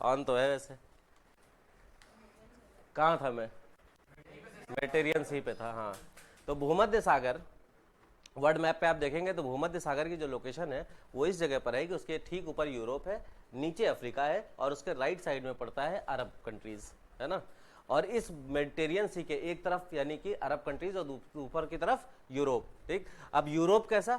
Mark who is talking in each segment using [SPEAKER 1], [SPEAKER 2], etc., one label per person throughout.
[SPEAKER 1] On तो है वैसे। कहाँ था मैं? मेडिटेरियन सी पे था, हाँ। तो भूमध्य सागर, वर्ल्ड मैप पे आप देखेंगे तो भूमध्य सागर की जो लोकेशन है वो इस जगह पर है कि उसके ठीक ऊपर यूरोप है, नीचे अफ्रीका है और उसके राइट साइड में पड़ता है अरब कंट्रीज, है ना। और इस मेडिटेरियन सी के एक तरफ यानी कि अरब कंट्रीज और ऊपर की तरफ यूरोप, ठीक। अब यूरोप कैसा?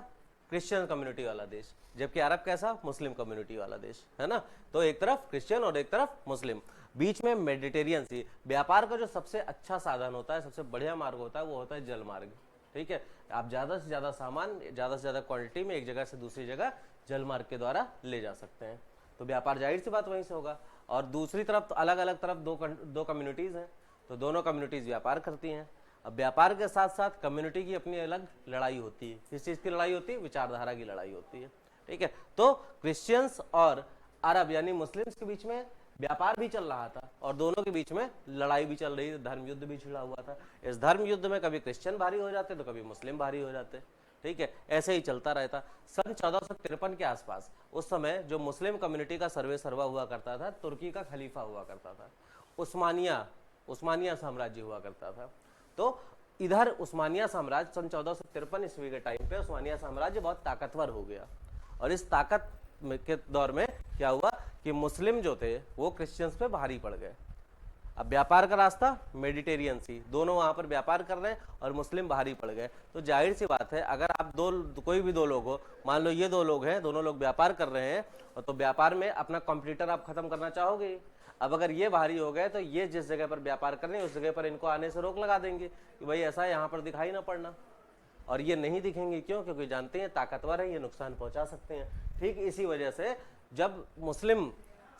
[SPEAKER 1] क्रिश्चियन कम्युनिटी वाला देश, जबकि अरब कैसा? मुस्लिम कम्युनिटी वाला देश, है ना। तो एक तरफ क्रिश्चियन और एक तरफ मुस्लिम, बीच में मेडिटेरियन सी। व्यापार का जो सबसे अच्छा साधन होता है, सबसे बढ़िया मार्ग होता है, वो होता है जल मार्ग, ठीक है। आप ज़्यादा से ज़्यादा सामान ज़्यादा से ज़्यादा क्वांटिटी में एक जगह से दूसरी जगह जल मार्ग के द्वारा ले जा सकते हैं। तो व्यापार जाहिर सी बात वहीं से होगा। और दूसरी तरफ तो अलग अलग तरफ दो कम्युनिटीज़ हैं, तो दोनों कम्युनिटीज़ व्यापार करती हैं। अब व्यापार के साथ साथ कम्युनिटी की अपनी अलग लड़ाई होती है। किस चीज़ की लड़ाई होती है? विचारधारा की लड़ाई होती है, ठीक है। तो क्रिश्चियंस और अरब यानी मुस्लिम्स के बीच में व्यापार भी चल रहा था और दोनों के बीच में लड़ाई भी चल रही थी, धर्म युद्ध भी छिड़ा हुआ था। इस धर्म युद्ध में कभी क्रिश्चियन भारी हो जाते तो कभी मुस्लिम भारी हो जाते, ठीक है। ऐसे ही चलता रहता। सन 1453 के आसपास उस समय जो मुस्लिम कम्युनिटी का सर्वे सर्वा हुआ करता था, तुर्की का खलीफा हुआ करता था, उस्मानिया साम्राज्य हुआ करता था। तो इधर उस्मानिया साम्राज्य सन 1453 ईस्वी के टाइम पे उस्मानिया साम्राज्य बहुत ताकतवर हो गया और इस ताकत के दौर में क्या हुआ कि मुस्लिम जो थे वो क्रिश्चियंस पे भारी पड़ गए। अब व्यापार का रास्ता मेडिटेरियन सी, दोनों वहां पर व्यापार कर रहे हैं और मुस्लिम भारी पड़ गए। तो जाहिर सी बात है, अगर आप कोई भी दो लोग हो, मान लो ये दो लोग हैं, दोनों लोग व्यापार कर रहे हैं, और तो व्यापार में अपना कॉम्पिटिटर आप खत्म करना चाहोगे। अब अगर ये भारी हो गए तो ये जिस जगह पर व्यापार कर रहे हैं उस जगह पर इनको आने से रोक लगा देंगे कि भाई ऐसा यहाँ पर दिखाई ना पड़ना, और ये नहीं दिखेंगे। क्यों? क्योंकि जानते हैं ताकतवर है, ये नुकसान पहुंचा सकते हैं। ठीक इसी वजह से जब मुस्लिम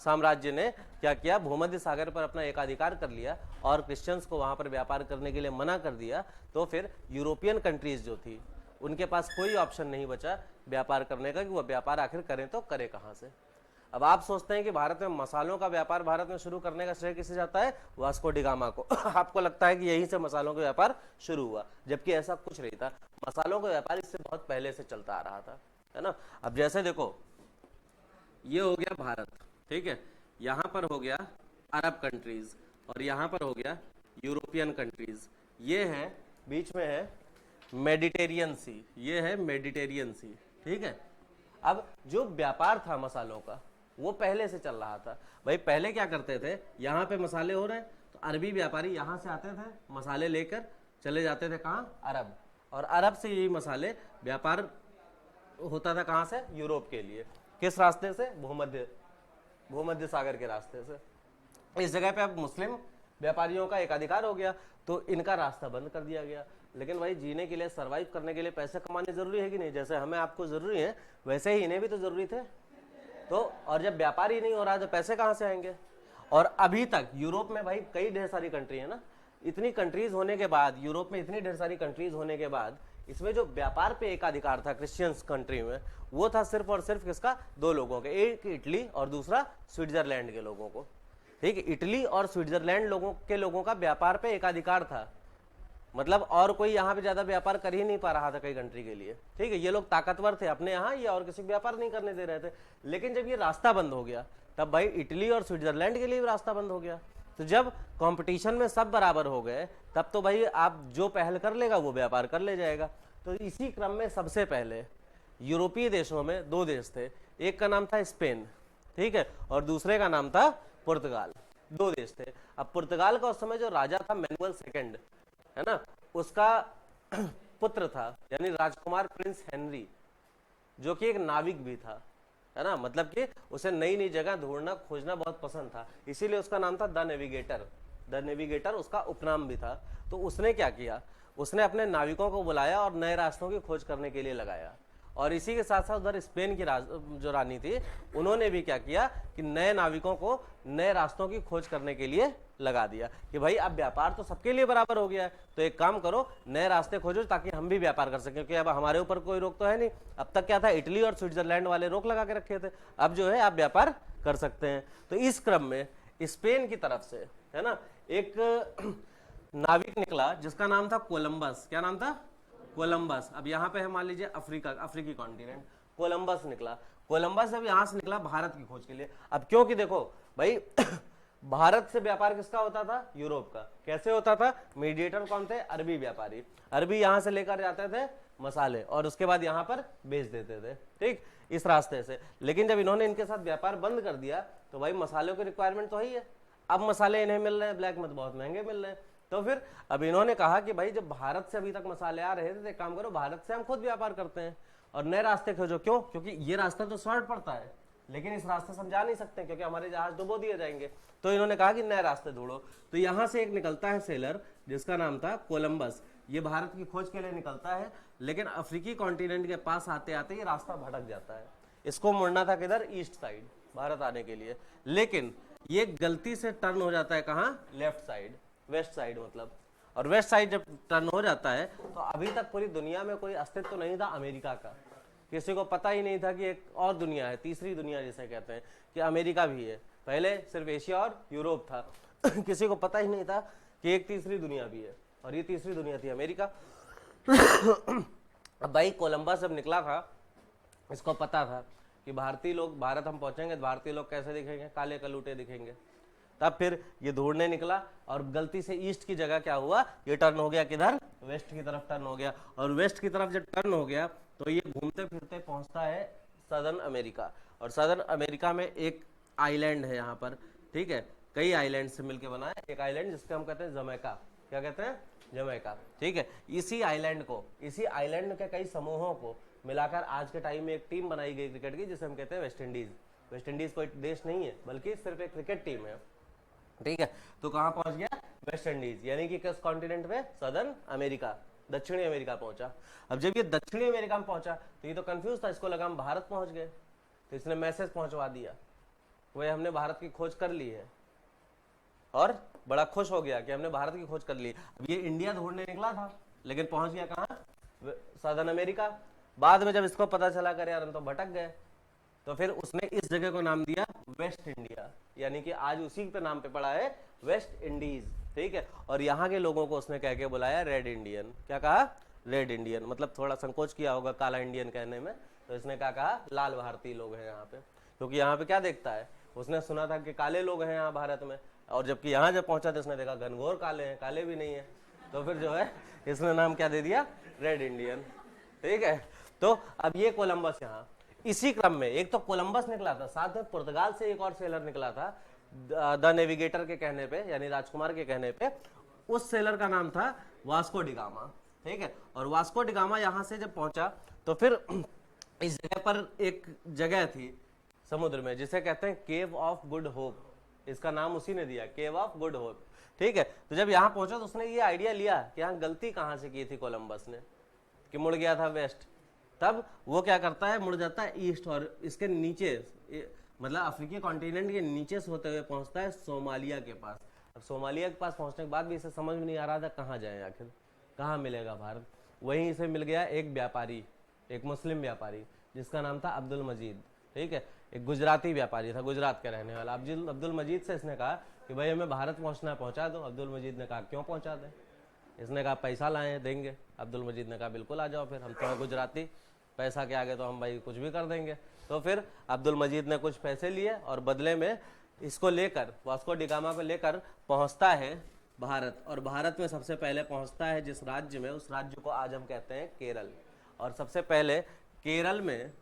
[SPEAKER 1] साम्राज्य ने क्या किया, भूमध्य सागर पर अपना एकाधिकार कर लिया और क्रिश्चियंस को वहां पर व्यापार करने के लिए मना कर दिया, तो फिर यूरोपियन कंट्रीज जो थी उनके पास कोई ऑप्शन नहीं बचा व्यापार करने का कि वह व्यापार आखिर करें तो करे कहां से। अब आप सोचते हैं कि भारत में मसालों का व्यापार भारत में शुरू करने का श्रेय किसे जाता है? वास्को डी गामा को। आपको लगता है कि यहीं से मसालों का व्यापार शुरू हुआ, जबकि ऐसा कुछ नहीं था। मसालों का व्यापार इससे बहुत पहले से चलता आ रहा था, है ना। अब जैसे देखो, ये हो गया भारत, ठीक है, यहाँ पर हो गया अरब कंट्रीज और यहाँ पर हो गया यूरोपियन कंट्रीज। ये है बीच में है मेडिटेरियन सी, ये है मेडिटेरियन सी, ठीक है। अब जो व्यापार था मसालों का वो पहले से चल रहा था। भाई पहले क्या करते थे, यहाँ पे मसाले हो रहे हैं तो अरबी व्यापारी यहाँ से आते थे, मसाले लेकर चले जाते थे कहाँ? अरब, और अरब से यही मसाले व्यापार होता था कहाँ से? यूरोप के लिए। किस रास्ते से? भूमध्य सागर के रास्ते से। इस जगह पे अब मुस्लिम व्यापारियों का एकाधिकार हो गया तो इनका रास्ता बंद कर दिया गया। लेकिन भाई जीने के लिए, सरवाइव करने के लिए पैसे कमाने जरूरी है कि नहीं? जैसे हमें आपको जरूरी है वैसे ही इन्हें भी तो जरूरी थे। तो और जब व्यापार ही नहीं हो रहा तो पैसे कहाँ से आएंगे? और अभी तक यूरोप में भाई कई ढेर सारी कंट्री है ना, इतनी कंट्रीज होने के बाद, यूरोप में इतनी ढेर सारी कंट्रीज होने के बाद, इसमें जो व्यापार पे एकाधिकार था क्रिश्चियंस कंट्री में, वो था सिर्फ और सिर्फ किसका? दो लोगों के, एक इटली और दूसरा स्विट्जरलैंड के लोगों को। ठीक है, इटली और स्विट्जरलैंड लोगों का व्यापार पे एकाधिकार था। मतलब और कोई यहाँ पे ज्यादा व्यापार कर ही नहीं पा रहा था कई कंट्री के लिए। ठीक है, ये लोग ताकतवर थे अपने यहाँ, ये और किसी को व्यापार नहीं करने दे रहे थे। लेकिन जब ये रास्ता बंद हो गया तब भाई इटली और स्विट्जरलैंड के लिए भी रास्ता बंद हो गया। तो जब कंपटीशन में सब बराबर हो गए तब तो भाई आप जो पहल कर लेगा वो व्यापार कर ले जाएगा। तो इसी क्रम में सबसे पहले यूरोपीय देशों में दो देश थे, एक का नाम था स्पेन, ठीक है, और दूसरे का नाम था पुर्तगाल। दो देश थे। अब पुर्तगाल का उस समय जो राजा था मैनुअल सेकंड, है ना, उसका पुत्र था यानी राजकुमार प्रिंस हेनरी, जो कि एक नाविक भी था, है ना। मतलब कि उसे नई नई जगह ढूंढना खोजना बहुत पसंद था, इसीलिए उसका नाम था द नेविगेटर। द नेविगेटर उसका उपनाम भी था। तो उसने क्या किया, उसने अपने नाविकों को बुलाया और नए रास्तों की खोज करने के लिए लगाया। और इसी के साथ साथ उधर स्पेन की जो रानी थी, उन्होंने भी क्या किया कि नए नाविकों को नए रास्तों की खोज करने के लिए लगा दिया कि भाई अब व्यापार तो सबके लिए बराबर हो गया है, तो एक काम करो नए रास्ते खोजो ताकि हम भी व्यापार कर सकें, क्योंकि अब हमारे ऊपर कोई रोक तो है नहीं। अब तक क्या था, इटली और स्विट्जरलैंड वाले रोक लगा के रखे थे, अब जो है आप व्यापार कर सकते हैं। तो इस क्रम में स्पेन की तरफ से, है ना, एक नाविक निकला जिसका नाम था कोलंबस। क्या नाम था? कोलंबस। अब यहाँ पे है मान लीजिए अफ्रीकी कॉन्टिनेंट, कोलंबस निकला। कोलंबस जब यहां से निकला भारत की खोज के लिए, अब क्योंकि देखो भाई भारत से व्यापार किसका होता था? यूरोप का। कैसे होता था? मीडिएटर कौन थे? अरबी व्यापारी। अरबी यहां से लेकर जाते थे मसाले और उसके बाद यहां पर बेच देते थे, ठीक, इस रास्ते से। लेकिन जब इन्होंने इनके साथ व्यापार बंद कर दिया तो भाई मसालों की रिक्वायरमेंट तो ही है, अब मसाले इन्हें मिल रहे हैं ब्लैक में तो बहुत महंगे मिल रहे हैं। तो फिर अब इन्होंने कहा कि भाई जब भारत से अभी तक मसाले आ रहे थे तो एक काम करो, भारत से हम खुद व्यापार करते हैं और नए रास्ते खोजो। क्यों? क्योंकि ये रास्ता तो शॉर्ट पड़ता है लेकिन इस रास्ते से हम जा नहीं सकते क्योंकि हमारे जहाज डुबो दिए जाएंगे। तो इन्होंने कहा कि नए रास्ते ढूंढो। तो यहां से एक निकलता है सेलर जिसका नाम था कोलंबस। ये भारत की खोज के लिए निकलता है लेकिन अफ्रीकी कॉन्टिनेंट के पास आते आते ये रास्ता भटक जाता है। इसको मुड़ना था किधर? ईस्ट साइड, भारत आने के लिए। लेकिन ये गलती से टर्न हो जाता है कहाँ? लेफ्ट साइड, वेस्ट साइड मतलब। और वेस्ट साइड जब टर्न हो जाता है तो अभी तक पूरी दुनिया में कोई अस्तित्व तो नहीं था अमेरिका का। किसी को पता ही नहीं था कि एक और दुनिया है, तीसरी दुनिया जिसे कहते हैं, कि अमेरिका भी है। पहले सिर्फ एशिया और यूरोप था किसी को पता ही नहीं था कि एक तीसरी दुनिया भी है और ये तीसरी दुनिया थी अमेरिका। अब भाई कोलंबस जब निकला था इसको पता था कि भारतीय लोग, भारत हम पहुंचेंगे तो भारतीय लोग कैसे दिखेंगे? काले कलूटे दिखेंगे। तब फिर ये ढूंढने निकला और गलती से ईस्ट की जगह क्या हुआ? ये टर्न हो गया किधर? वेस्ट की तरफ टर्न हो गया। और वेस्ट की तरफ जब टर्न हो गया तो ये घूमते फिरते पहुंचता है सदर्न अमेरिका। और सदर्न अमेरिका में एक आइलैंड है यहाँ पर, ठीक है, कई आइलैंड से मिलकर बना है एक आइलैंड जिसको हम कहते हैं जमैका। क्या कहते हैं? जमैका, ठीक है। इसी आइलैंड को, इसी आइलैंड के कई समूहों को मिलाकर आज के टाइम में एक टीम बनाई गई क्रिकेट की जिसे हम कहते हैं वेस्ट इंडीज। वेस्ट इंडीज कोई देश नहीं है बल्कि सिर्फ एक क्रिकेट टीम है, ठीक है। तो कहां पहुंच गया? वेस्ट इंडीज, यानी कि किस कॉन्टिनेंट में? सदर्न अमेरिका, दक्षिणी अमेरिका पहुंचा। अब जब ये दक्षिणी अमेरिका में पहुंचा तो ये तो कंफ्यूज था, इसको लगा हम भारत पहुंच गए, तो इसने मैसेज पहुंचवा दिया वही हमने भारत की खोज कर ली है और बड़ा खुश हो गया कि हमने भारत की खोज कर ली। अब ये इंडिया ढूंढने निकला था लेकिन पहुंच गया कहां? Southern America. बाद में जब इसको पता चला कर यार हम तो भटक गए, तो फिर उसने इस जगह को नाम दिया वेस्ट इंडिया, यानी कि आज उसी पे नाम पे पड़ा है वेस्ट इंडीज, ठीक है। और यहाँ के लोगों को उसने कह के बुलाया रेड इंडियन। क्या कहा? रेड इंडियन, मतलब थोड़ा संकोच किया होगा काला इंडियन कहने में, तो इसने क्या कहा? लाल भारतीय लोग हैं यहाँ पे। क्योंकि यहाँ पे क्या देखता है, उसने सुना था कि काले लोग हैं यहाँ भारत में, और जबकि यहाँ जब पहुंचा तो इसने देखा घनघोर काले हैं, काले भी नहीं है। तो फिर जो है इसने नाम क्या दे दिया? रेड इंडियन, ठीक है। तो अब ये कोलंबस यहाँ, इसी क्रम में एक तो कोलंबस निकला था, साथ में पुर्तगाल से एक और सेलर निकला था द नेविगेटर के कहने पे, यानी राजकुमार के कहने पे। उस सेलर का नाम था वास्को डिगामा, ठीक है। और वास्को डिगामा यहां से जब पहुंचा तो फिर इस जगह पर एक जगह थी समुद्र में जिसे कहते हैं केव ऑफ गुड होप, इसका नाम उसी ने दिया, केव ऑफ गुड होप, ठीक है। तो जब यहाँ पहुंचा तो उसने ये आइडिया लिया कि यहाँ गलती कहाँ से की थी कोलंबस ने कि मुड़ गया था वेस्ट। तब वो क्या करता है? मुड़ जाता है ईस्ट और इसके नीचे, मतलब अफ्रीकी कॉन्टिनेंट के नीचे से होते हुए पहुंचता है सोमालिया के पास। अब सोमालिया के पास पहुंचने के बाद भी इसे समझ में नहीं आ रहा था कहाँ जाए, आखिर कहाँ मिलेगा भारत। वहीं इसे मिल गया एक व्यापारी, एक मुस्लिम व्यापारी जिसका नाम था अब्दुल मजीद, ठीक है। एक गुजराती व्यापारी था, गुजरात का रहने वाला। अब्दुल मजीद से इसने कहा कि भाई हमें भारत पहुंचना, पहुंचा दो। अब्दुल मजीद ने कहा क्यों पहुंचा दें? इसने कहा पैसा लाए देंगे। अब्दुल मजीद ने कहा बिल्कुल आ जाओ, फिर हम तो गुजराती, पैसा के आगे तो हम भाई कुछ भी कर देंगे। तो फिर अब्दुल मजीद ने कुछ पैसे लिए और बदले में इसको लेकर, वास्को डिगामा को लेकर पहुंचता है भारत। और भारत में सबसे पहले पहुंचता है जिस राज्य में, उस राज्य को आज हम कहते हैं केरल। और सबसे पहले केरल में,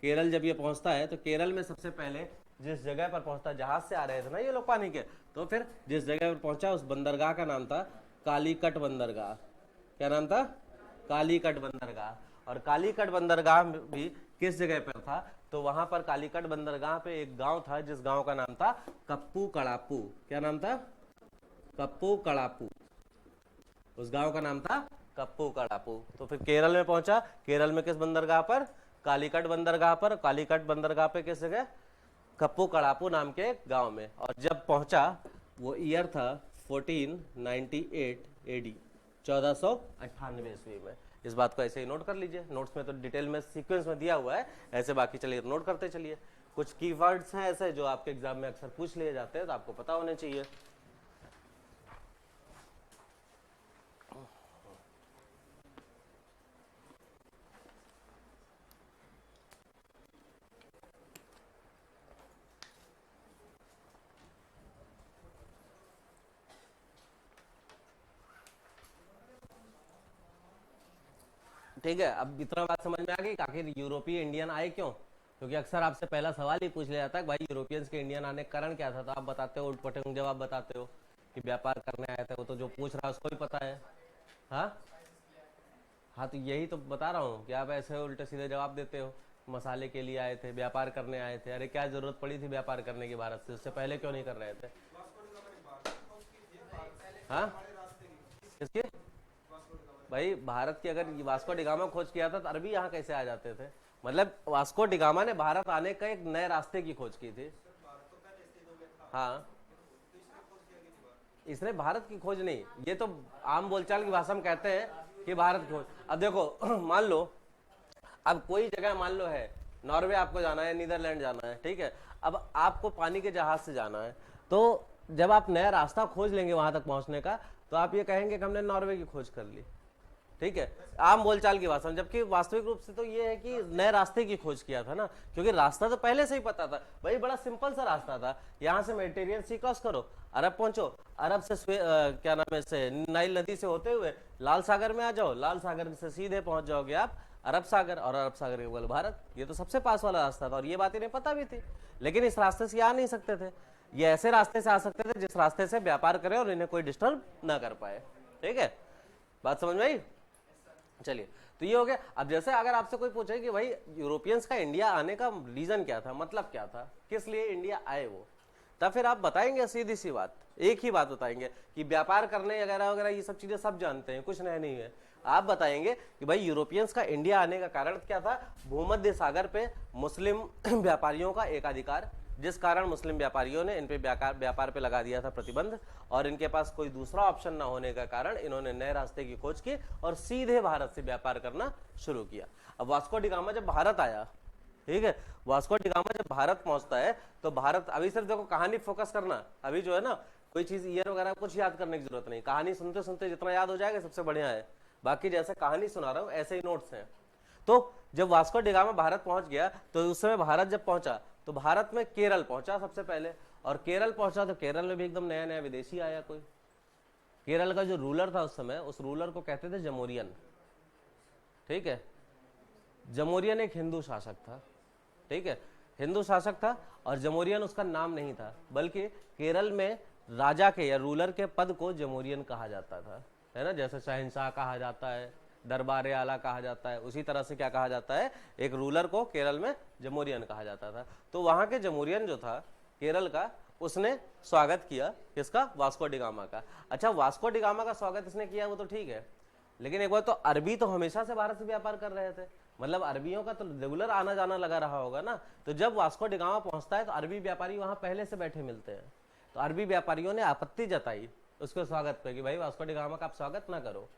[SPEAKER 1] केरल जब ये पहुंचता है तो केरल में सबसे पहले जिस जगह पर पहुंचता, जहाज से आ रहे थे ना ये लोग पानी के, तो फिर जिस जगह पर पहुंचा उस बंदरगाह का नाम था कालीकट बंदरगाह। क्या नाम था? कालीकट बंदरगाह। और कालीकट बंदरगाह भी किस जगह पर था? तो वहां पर कालीकट बंदरगाह पे एक गांव था जिस गांव का नाम था कप्पू कड़ापू। क्या नाम था? कप्पू कड़ापू। उस गांव का नाम था कप्पू कड़ापू। तो फिर केरल में पहुंचा, केरल में किस बंदरगाह पर? कालीकट बंदरगाह पर। कालीकट बंदरगाह पे किस जगह? कप्पू कड़ापू नाम के गांव में। और जब पहुंचा वो ईयर था 1498 एडी, 1498 ईस्वी में। इस बात को ऐसे ही नोट कर लीजिए, नोट्स में तो डिटेल में सीक्वेंस में दिया हुआ है, ऐसे बाकी चलिए नोट करते चलिए। कुछ कीवर्ड्स हैं ऐसे जो आपके एग्जाम में अक्सर पूछ लिए जाते हैं तो आपको पता होने चाहिए। ठीक है, अब इतना बात समझ में आ गई कि आखिर यूरोपीय इंडियन आए क्यों? क्योंकि अक्सर आपसे पहला सवाल ही पूछ लिया जाता है कि भाई यूरोपियंस के इंडियन आने का कारण क्या था, तो आप बताते हो उठपटांग जवाब बताते हो कि व्यापार करने आए थे। वो तो जो पूछ रहा है उसको भी पता है। हाँ हाँ, तो यही तो बता रहा हूँ कि आप ऐसे उल्टे सीधे जवाब देते हो। मसाले के लिए आए थे, व्यापार करने आए थे। अरे क्या जरूरत पड़ी थी व्यापार करने की भारत से? उससे पहले क्यों नहीं कर रहे थे? हाँ, किसकी? भाई भारत की अगर वास्को डिगामा खोज किया था तो अरबी यहाँ कैसे आ जाते थे? मतलब वास्को डिगामा ने भारत आने का एक नए रास्ते की खोज की थी। हाँ, इसने भारत की खोज नहीं, ये तो आम बोलचाल की भाषा में कहते हैं कि भारत की खोज। अब देखो मान लो, अब कोई जगह मान लो है, नॉर्वे आपको जाना है, नीदरलैंड जाना है, ठीक है। अब आपको पानी के जहाज से जाना है, तो जब आप नया रास्ता खोज लेंगे वहां तक पहुंचने का, तो आप ये कहेंगे कि हमने नॉर्वे की खोज कर ली, ठीक है, आम बोलचाल की भाषा में। जबकि वास्तविक रूप से तो ये है कि नए रास्ते की खोज किया था ना, क्योंकि रास्ता तो पहले से ही पता था भाई, बड़ा सिंपल सा रास्ता था। यहाँ से मेडिटेरियन सी क्रॉस करो, अरब पहुंचो, अरब से क्या नाम है, से नाइल नदी से होते हुए लाल सागर में आ जाओ, लाल सागर से सीधे पहुंच जाओगे आप अरब सागर, और अरब सागर के बगल भारत। ये तो सबसे पास वाला रास्ता था और ये बात इन्हें पता भी थी। लेकिन इस रास्ते से आ नहीं सकते थे, ये ऐसे रास्ते से आ सकते थे जिस रास्ते से व्यापार करे और इन्हें कोई डिस्टर्ब ना कर पाए। ठीक है, बात समझ में आई? चलिए, तो ये हो गया। अब जैसे अगर आपसे कोई पूछे कि भाई यूरोपियंस का इंडिया आने का रीजन क्या था, मतलब क्या था, किस लिए इंडिया आए वो, तब फिर आप बताएंगे सीधी सी बात, एक ही बात बताएंगे कि व्यापार करने वगैरह वगैरह, ये सब चीजें सब जानते हैं, कुछ नया नहीं है। आप बताएंगे कि भाई यूरोपियंस का इंडिया आने का कारण क्या था? भूमध्य सागर पे मुस्लिम व्यापारियों का एकाधिकार, जिस कारण मुस्लिम व्यापारियों ने इन पे व्यापार पे लगा दिया था प्रतिबंध, और इनके पास कोई दूसरा ऑप्शन ना होने का कारण इन्होंने नए रास्ते की खोज की और सीधे भारत से व्यापार करना शुरू किया। अब वास्को डी गामा जब भारत आया, ठीक है, वास्को डी गामा जब भारत पहुंचता है तो भारत, अभी सिर्फ देखो कहानी फोकस करना, अभी जो है ना कोई चीज ईयर वगैरह कुछ याद करने की जरूरत नहीं, कहानी सुनते सुनते जितना याद हो जाएगा सबसे बढ़िया है। बाकी जैसे कहानी सुना रहा हूं ऐसे ही नोट्स हैं। तो जब वास्को डी गामा भारत पहुंच गया, तो उस समय भारत जब पहुंचा तो भारत में केरल पहुंचा सबसे पहले, और केरल पहुंचा तो केरल में भी एकदम नया नया विदेशी आया कोई। केरल का जो रूलर था उस समय, उस रूलर को कहते थे जमोरियन। ठीक है, जमोरियन एक हिंदू शासक था, ठीक है, हिंदू शासक था, और जमोरियन उसका नाम नहीं था, बल्कि केरल में राजा के या रूलर के पद को जमोरियन कहा जाता था, है ना। जैसे शहंशाह कहा जाता है, दरबार आला कहा जाता है, उसी तरह से क्या कहा जाता है, एक रूलर को केरल में जमोरियन कहा जाता था। तो वहां के जमोरियन जो था केरल का, उसने स्वागत किया किसका? वास्को डी गामा का। अच्छा, वास्को डी गामा का स्वागत इसने किया वो तो ठीक है, लेकिन एक बार तो अरबी तो हमेशा से भारत से व्यापार कर रहे थे, मतलब अरबियों का तो रेगुलर आना जाना लगा रहा होगा ना। तो जब वास्को डी गामा पहुंचता है तो अरबी व्यापारी वहां पहले से बैठे मिलते हैं, तो अरबी व्यापारियों ने आपत्ति जताई उसके स्वागत पे कि भाई वास्को डी गामा का आप स्वागत ना करो।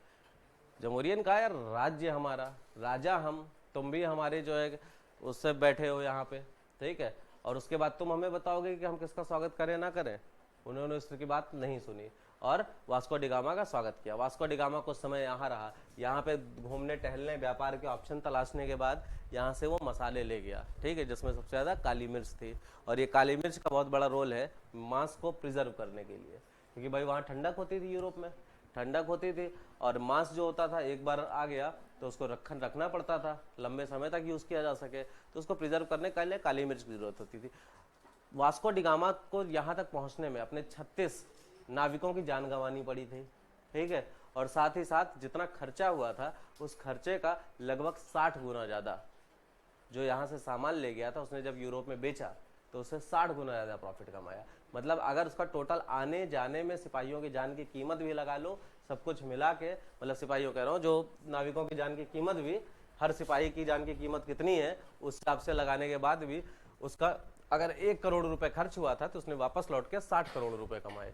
[SPEAKER 1] जमहूरियन का यार, राज्य हमारा, राजा हम, तुम भी हमारे जो है उससे बैठे हो यहाँ पे, ठीक है, और उसके बाद तुम हमें बताओगे कि हम किसका स्वागत करें ना करें। उन्होंने इसकी बात नहीं सुनी और वास्को डी गामा का स्वागत किया। वास्को डी गामा कुछ समय यहाँ रहा, यहाँ पे घूमने टहलने व्यापार के ऑप्शन तलाशने के बाद यहाँ से वो मसाले ले गया, ठीक है, जिसमें सबसे ज़्यादा काली मिर्च थी। और ये काली मिर्च का बहुत बड़ा रोल है मांस को प्रिजर्व करने के लिए, क्योंकि भाई वहाँ ठंडक होती थी, यूरोप में ठंडक होती थी, और मांस जो होता था एक बार आ गया तो उसको रखना पड़ता था, लंबे समय तक यूज़ किया जा सके, तो उसको प्रिजर्व करने के लिए काली मिर्च की जरूरत होती थी। वास्को डी गामा को यहाँ तक पहुँचने में अपने 36 नाविकों की जान गंवानी पड़ी थी, ठीक है, और साथ ही साथ जितना खर्चा हुआ था उस खर्चे का लगभग 60 गुना ज़्यादा जो यहाँ से सामान ले गया था, उसने जब यूरोप में बेचा तो उससे 60 गुना ज़्यादा प्रॉफिट कमाया। मतलब अगर उसका टोटल आने जाने में सिपाहियों की जान की कीमत भी लगा लो, सब कुछ मिला के, मतलब सिपाहियों कह रहा हूँ, जो नाविकों की जान की कीमत भी, हर सिपाही की जान की कीमत कितनी है उस हिसाब से लगाने के बाद भी उसका अगर 1 करोड़ रुपए खर्च हुआ था तो उसने वापस लौट के 60 करोड़ रुपए कमाए।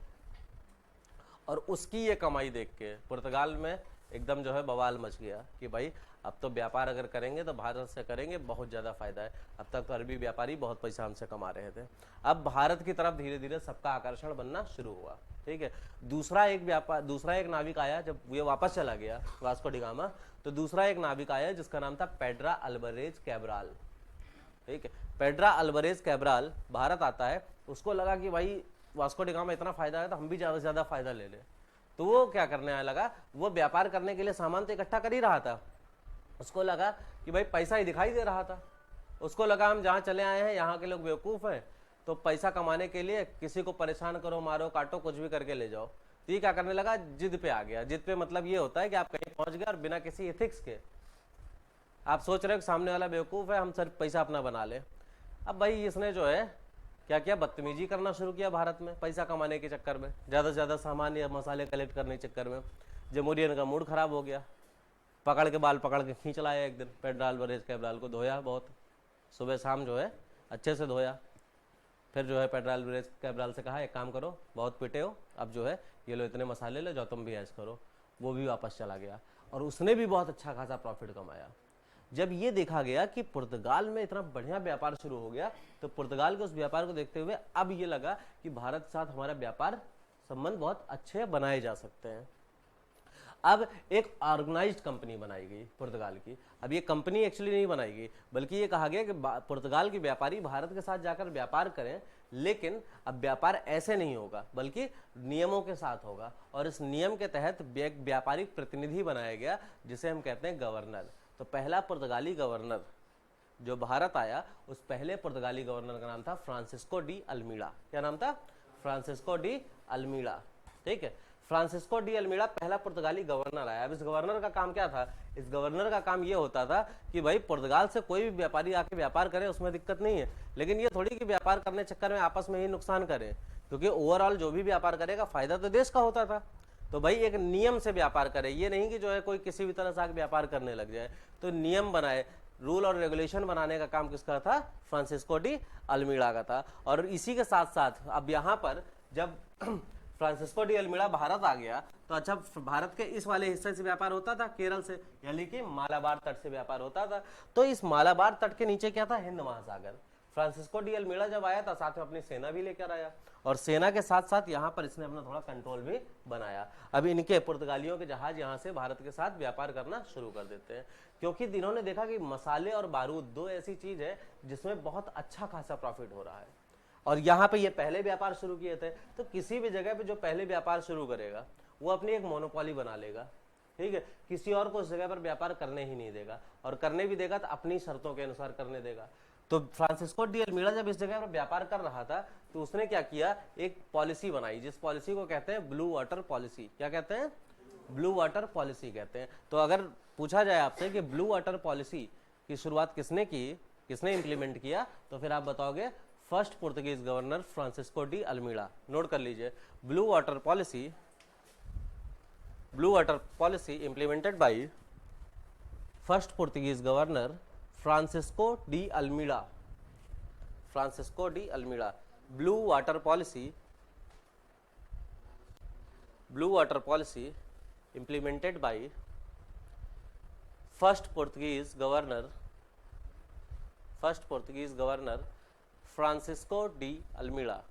[SPEAKER 1] और उसकी ये कमाई देख के पुर्तगाल में एकदम जो है बवाल मच गया कि भाई अब तो व्यापार अगर करेंगे तो भारत से करेंगे, बहुत ज़्यादा फायदा है। अब तक तो अरबी व्यापारी बहुत पैसा हमसे कमा रहे थे, अब भारत की तरफ धीरे धीरे सबका आकर्षण बनना शुरू हुआ, ठीक है। दूसरा एक नाविक आया, जब ये वापस चला गया वास्को डी गामा, तो दूसरा एक नाविक आया जिसका नाम था पेड्रा अल्वारेज कैब्राल, ठीक है। पेड्रा अल्वारेज कैब्राल भारत आता है, उसको लगा कि भाई वास्को डी गामा इतना फायदा है तो हम भी ज़्यादा से ज़्यादा फायदा ले लें। तो वो क्या करने आया लगा, वो व्यापार करने के लिए सामान तो इकट्ठा कर ही रहा था, उसको लगा कि भाई पैसा ही दिखाई दे रहा था, उसको लगा हम जहाँ चले आए हैं यहाँ के लोग बेवकूफ़ हैं, तो पैसा कमाने के लिए किसी को परेशान करो, मारो काटो, कुछ भी करके ले जाओ। तो ये क्या करने लगा, जिद पे आ गया। जिद पे मतलब ये होता है कि आप कहीं पहुंच गए और बिना किसी एथिक्स के आप सोच रहे हो कि सामने वाला बेवकूफ़ है, हम सिर्फ पैसा अपना बना ले। अब भाई इसने जो है क्या किया, बदतमीजी करना शुरू किया भारत में पैसा कमाने के चक्कर में, ज़्यादा से ज़्यादा सामान या मसाले कलेक्ट करने के चक्कर में। जमहूरियन का मूड खराब हो गया, पकड़ के बाल पकड़ के खींच लाया एक दिन, पेट्रोल बरेज कैब्राल को धोया बहुत, सुबह शाम जो है अच्छे से धोया। फिर जो है पेट्रोल बरेज कैब्राल से कहा एक काम करो, बहुत पिटे हो, अब जो है ये लो इतने मसाले लो, जाओ तुम भी ऐश करो। वो भी वापस चला गया और उसने भी बहुत अच्छा खासा प्रॉफिट कमाया। जब ये देखा गया कि पुर्तगाल में इतना बढ़िया व्यापार शुरू हो गया, तो पुर्तगाल के उस व्यापार को देखते हुए अब ये लगा कि भारत के साथ हमारा व्यापार संबंध बहुत अच्छे बनाए जा सकते हैं। अब एक ऑर्गेनाइज्ड कंपनी बनाई गई पुर्तगाल की। अब ये कंपनी एक्चुअली नहीं बनाई गई, बल्कि ये कहा गया कि पुर्तगाल के व्यापारी भारत के साथ जाकर व्यापार करें, लेकिन अब व्यापार ऐसे नहीं होगा बल्कि नियमों के साथ होगा। और इस नियम के तहत एक व्यापारिक प्रतिनिधि बनाया गया जिसे हम कहते हैं गवर्नर। तो पहला पुर्तगाली गवर्नर जो भारत आया, उस पहले पुर्तगाली गवर्नर का नाम था फ्रांसिस्को डी अल्मीड़ा। क्या नाम था? Francisco de Almeida. ठीक है, फ्रांसिस्को डी अल्मीड़ा पहला पुर्तगाली गवर्नर आया। अब इस गवर्नर का काम क्या था? इस गवर्नर का काम ये होता था कि भाई पुर्तगाल से कोई भी व्यापारी आके व्यापार करे उसमें दिक्कत नहीं है, लेकिन ये थोड़ी कि व्यापार करने चक्कर में आपस में ही नुकसान करे, क्योंकि ओवरऑल जो भी व्यापार करेगा फायदा तो देश का होता था। तो भाई एक नियम से व्यापार करे, ये नहीं कि जो है कोई किसी भी तरह से आके व्यापार करने लग जाए। तो नियम बनाए, रूल और रेगुलेशन बनाने का काम किसका था? फ्रांसिस्को डी अल्मीड़ा का था। और इसी के साथ साथ अब यहाँ पर जब फ्रांसिस्को डी अल्मीड़ा भारत आ गया, तो अच्छा भारत के इस वाले हिस्से से व्यापार होता था केरल से, यानी कि मालाबार तट से व्यापार होता था। तो इस मालाबार तट के नीचे क्या था? हिंद महासागर। फ्रांसिस्को डी अल्मीड़ा जब आया था साथ में अपनी सेना भी लेकर आया, और सेना के साथ साथ यहाँ पर इसने अपना थोड़ा कंट्रोल भी बनाया। अब इनके पुर्तगालियों के जहाज यहाँ से भारत के साथ व्यापार करना शुरू कर देते हैं, क्योंकि इन्होंने देखा कि मसाले और बारूद दो ऐसी चीज है जिसमें बहुत अच्छा खासा प्रॉफिट हो रहा है। और यहाँ पे ये पहले व्यापार शुरू किए थे, तो किसी भी जगह पे जो पहले व्यापार शुरू करेगा वो अपनी एक मोनोपोली बना लेगा। ठीक है, किसी और को उस जगह पर व्यापार करने ही नहीं देगा, और करने भी देगा तो अपनी शर्तों के अनुसार करने देगा। तो फ्रांसिस्को डी अल्मीड़ा जब इस जगह पर व्यापार कर रहा था, तो उसने क्या किया, एक पॉलिसी बनाई, जिस पॉलिसी को कहते हैं ब्लू वाटर पॉलिसी। क्या कहते हैं? ब्लू वाटर पॉलिसी कहते हैं। तो अगर पूछा जाए आपसे कि ब्लू वाटर पॉलिसी की शुरुआत किसने की, किसने इंप्लीमेंट किया, तो फिर आप बताओगे first Portuguese governor Francisco de Almeida. Note कर लीजिए, blue water policy implemented by first Portuguese governor Francisco de Almeida. Francisco de Almeida. Blue water policy implemented by first Portuguese governor Francisco de Almeida.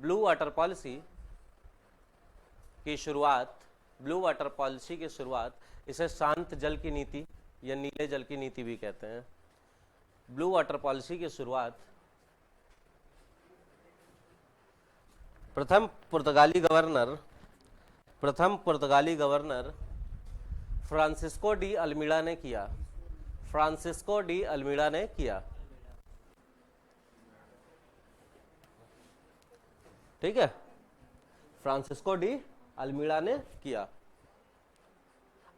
[SPEAKER 1] Blue water policy की शुरुआत इसे शांत जल की नीति या नीले जल की नीति भी कहते हैं। ब्लू वाटर पॉलिसी की शुरुआत प्रथम पुर्तगाली गवर्नर फ्रांसिस्को डी अल्मीड़ा ने किया। ठीक है, फ्रांसिस्को डी अल्मीड़ा ने किया।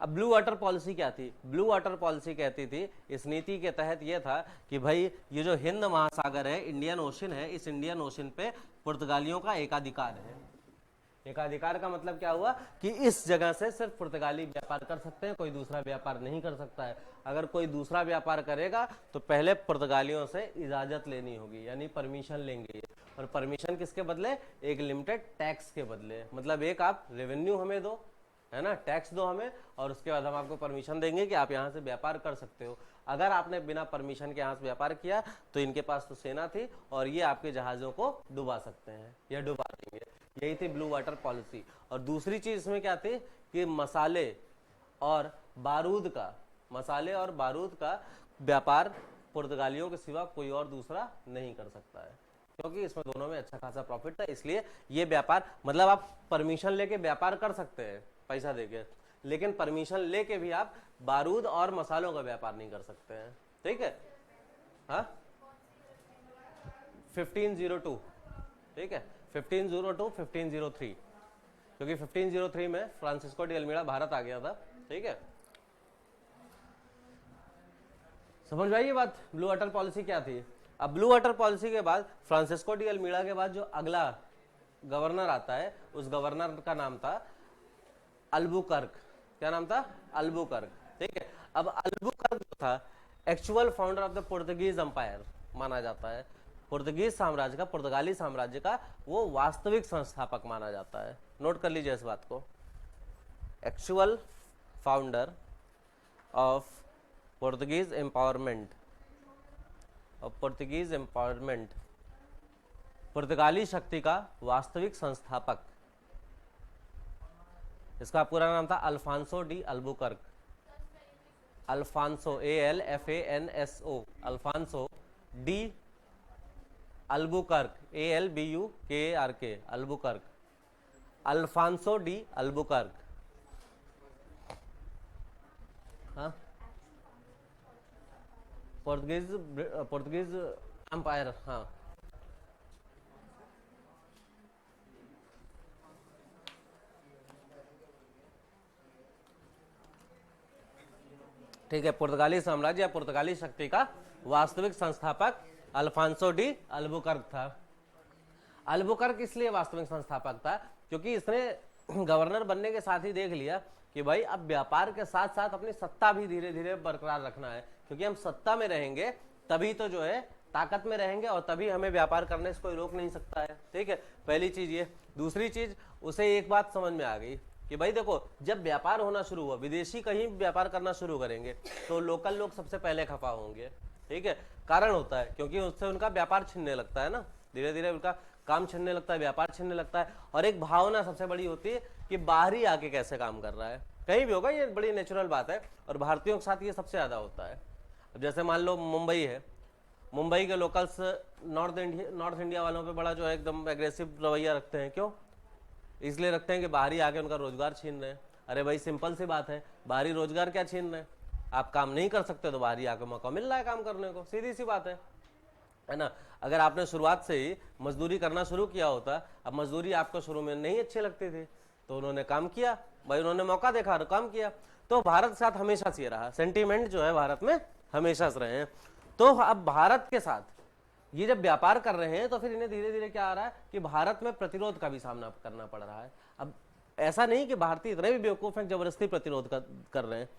[SPEAKER 1] अब ब्लू वाटर पॉलिसी क्या थी? ब्लू वाटर पॉलिसी कहती थी, इस नीति के तहत यह था कि भाई ये जो हिंद महासागर है, इंडियन ओशन है, इस इंडियन ओशन पे पुर्तगालियों का एकाधिकार है। एकाधिकार का मतलब क्या हुआ कि इस जगह से सिर्फ पुर्तगाली व्यापार कर सकते हैं, कोई दूसरा व्यापार नहीं कर सकता है। अगर कोई दूसरा व्यापार करेगा तो पहले पुर्तगालियों से इजाजत लेनी होगी, यानी परमिशन लेंगे। और परमिशन किसके बदले? एक लिमिटेड टैक्स के बदले। मतलब एक आप रेवेन्यू हमें दो, है ना, टैक्स दो हमें, और उसके बाद हम आपको परमिशन देंगे कि आप यहाँ से व्यापार कर सकते हो। अगर आपने बिना परमिशन के यहाँ से व्यापार किया तो इनके पास तो सेना थी और ये आपके जहाज़ों को डुबा सकते हैं या डुबा देंगे। यही थी ब्लू वाटर पॉलिसी। और दूसरी चीज़ इसमें क्या थी कि मसाले और बारूद का व्यापार पुर्तगालियों के सिवा कोई और दूसरा नहीं कर सकता है, क्योंकि इसमें दोनों में अच्छा खासा प्रॉफिट था। इसलिए ये व्यापार, मतलब आप परमिशन लेके व्यापार कर सकते हैं पैसा देके, लेकिन परमिशन लेके भी आप बारूद और मसालों का व्यापार नहीं कर सकते हैं। ठीक है, हाँ 1502, ठीक है 1502 1503, क्योंकि 1503 में फ्रांसिस्को डी अल्मीड़ा भारत आ गया था। ठीक है, समझ में आई ये बात, ब्लू वाटर पॉलिसी क्या थी। अब ब्लू वाटर पॉलिसी के बाद फ्रांसिस्को डी अल्मीड़ा के बाद जो अगला गवर्नर आता है, उस गवर्नर का नाम था अल्बुकर्क। क्या नाम था? अल्बुकर्क। ठीक है, अब अल्बुकर्क जो था actual founder of the Portuguese empire माना जाता है। पुर्तगीज साम्राज्य का, पुर्तगाली साम्राज्य का वो वास्तविक संस्थापक माना जाता है। नोट कर लीजिए इस बात को, actual founder of Portuguese empowerment, पुर्तगाली शक्ति का वास्तविक संस्थापक, इसका पूरा नाम था Alfonso de Albuquerque. Alfonso, ALFANSO, Alfonso de Albuquerque, ALBUKARK, Albuquerque, Alfonso de Albuquerque. हाँ, पोर्तुगीज एम्पायर। हाँ, ठीक है, पुर्तगाली साम्राज्य या पुर्तगाली शक्ति का वास्तविक संस्थापक अल्फांसो डी अल्बुकर्क था। अल्बुकर्क इसलिए वास्तविक संस्थापक था क्योंकि इसने गवर्नर बनने के साथ ही देख लिया कि भाई अब व्यापार के साथ साथ अपनी सत्ता भी धीरे धीरे बरकरार रखना है, क्योंकि हम सत्ता में रहेंगे तभी तो जो है ताकत में रहेंगे और तभी हमें व्यापार करने से कोई रोक नहीं सकता है। ठीक है, पहली चीज ये। दूसरी चीज, उसे एक बात समझ में आ गई कि भाई देखो, जब व्यापार होना शुरू हुआ, विदेशी कहीं व्यापार करना शुरू करेंगे तो लोकल लोग सबसे पहले खफा होंगे। ठीक है, कारण होता है क्योंकि उससे उनका व्यापार छिनने लगता है ना, धीरे धीरे उनका काम छिनने लगता है, व्यापार छिनने लगता है। और एक भावना सबसे बड़ी होती है कि बाहरी आके कैसे काम कर रहा है, कहीं भी होगा, ये बड़ी नेचुरल बात है और भारतीयों के साथ ये सबसे ज्यादा होता है। अब जैसे मान लो मुंबई है, मुंबई के लोकल्स नॉर्थ इंडिया वालों पे बड़ा जो है एकदम एग्रेसिव रवैया रखते हैं। क्यों? इसलिए रखते हैं कि बाहरी आके उनका रोजगार छीन रहे हैं। अरे भाई सिंपल सी बात है, बाहरी रोजगार क्या छीन रहे हैं? आप काम नहीं कर सकते तो बाहरी आके मौका मिल रहा है काम करने को, सीधी सी बात है ना। अगर आपने शुरुआत से ही मजदूरी करना शुरू किया होता, अब मजदूरी आपको शुरू में नहीं अच्छी लगती थी तो उन्होंने काम किया, भाई उन्होंने मौका देखा और काम किया। तो भारत के साथ हमेशा से रहा, सेंटीमेंट जो है भारत में हमेशा से रहे हैं। तो अब भारत के साथ ये जब व्यापार कर रहे हैं तो फिर इन्हें धीरे धीरे क्या आ रहा है कि भारत में प्रतिरोध का भी सामना करना पड़ रहा है। अब ऐसा नहीं कि भारतीय इतने भी बेवकूफ हैं जबरदस्ती प्रतिरोध कर रहे हैं।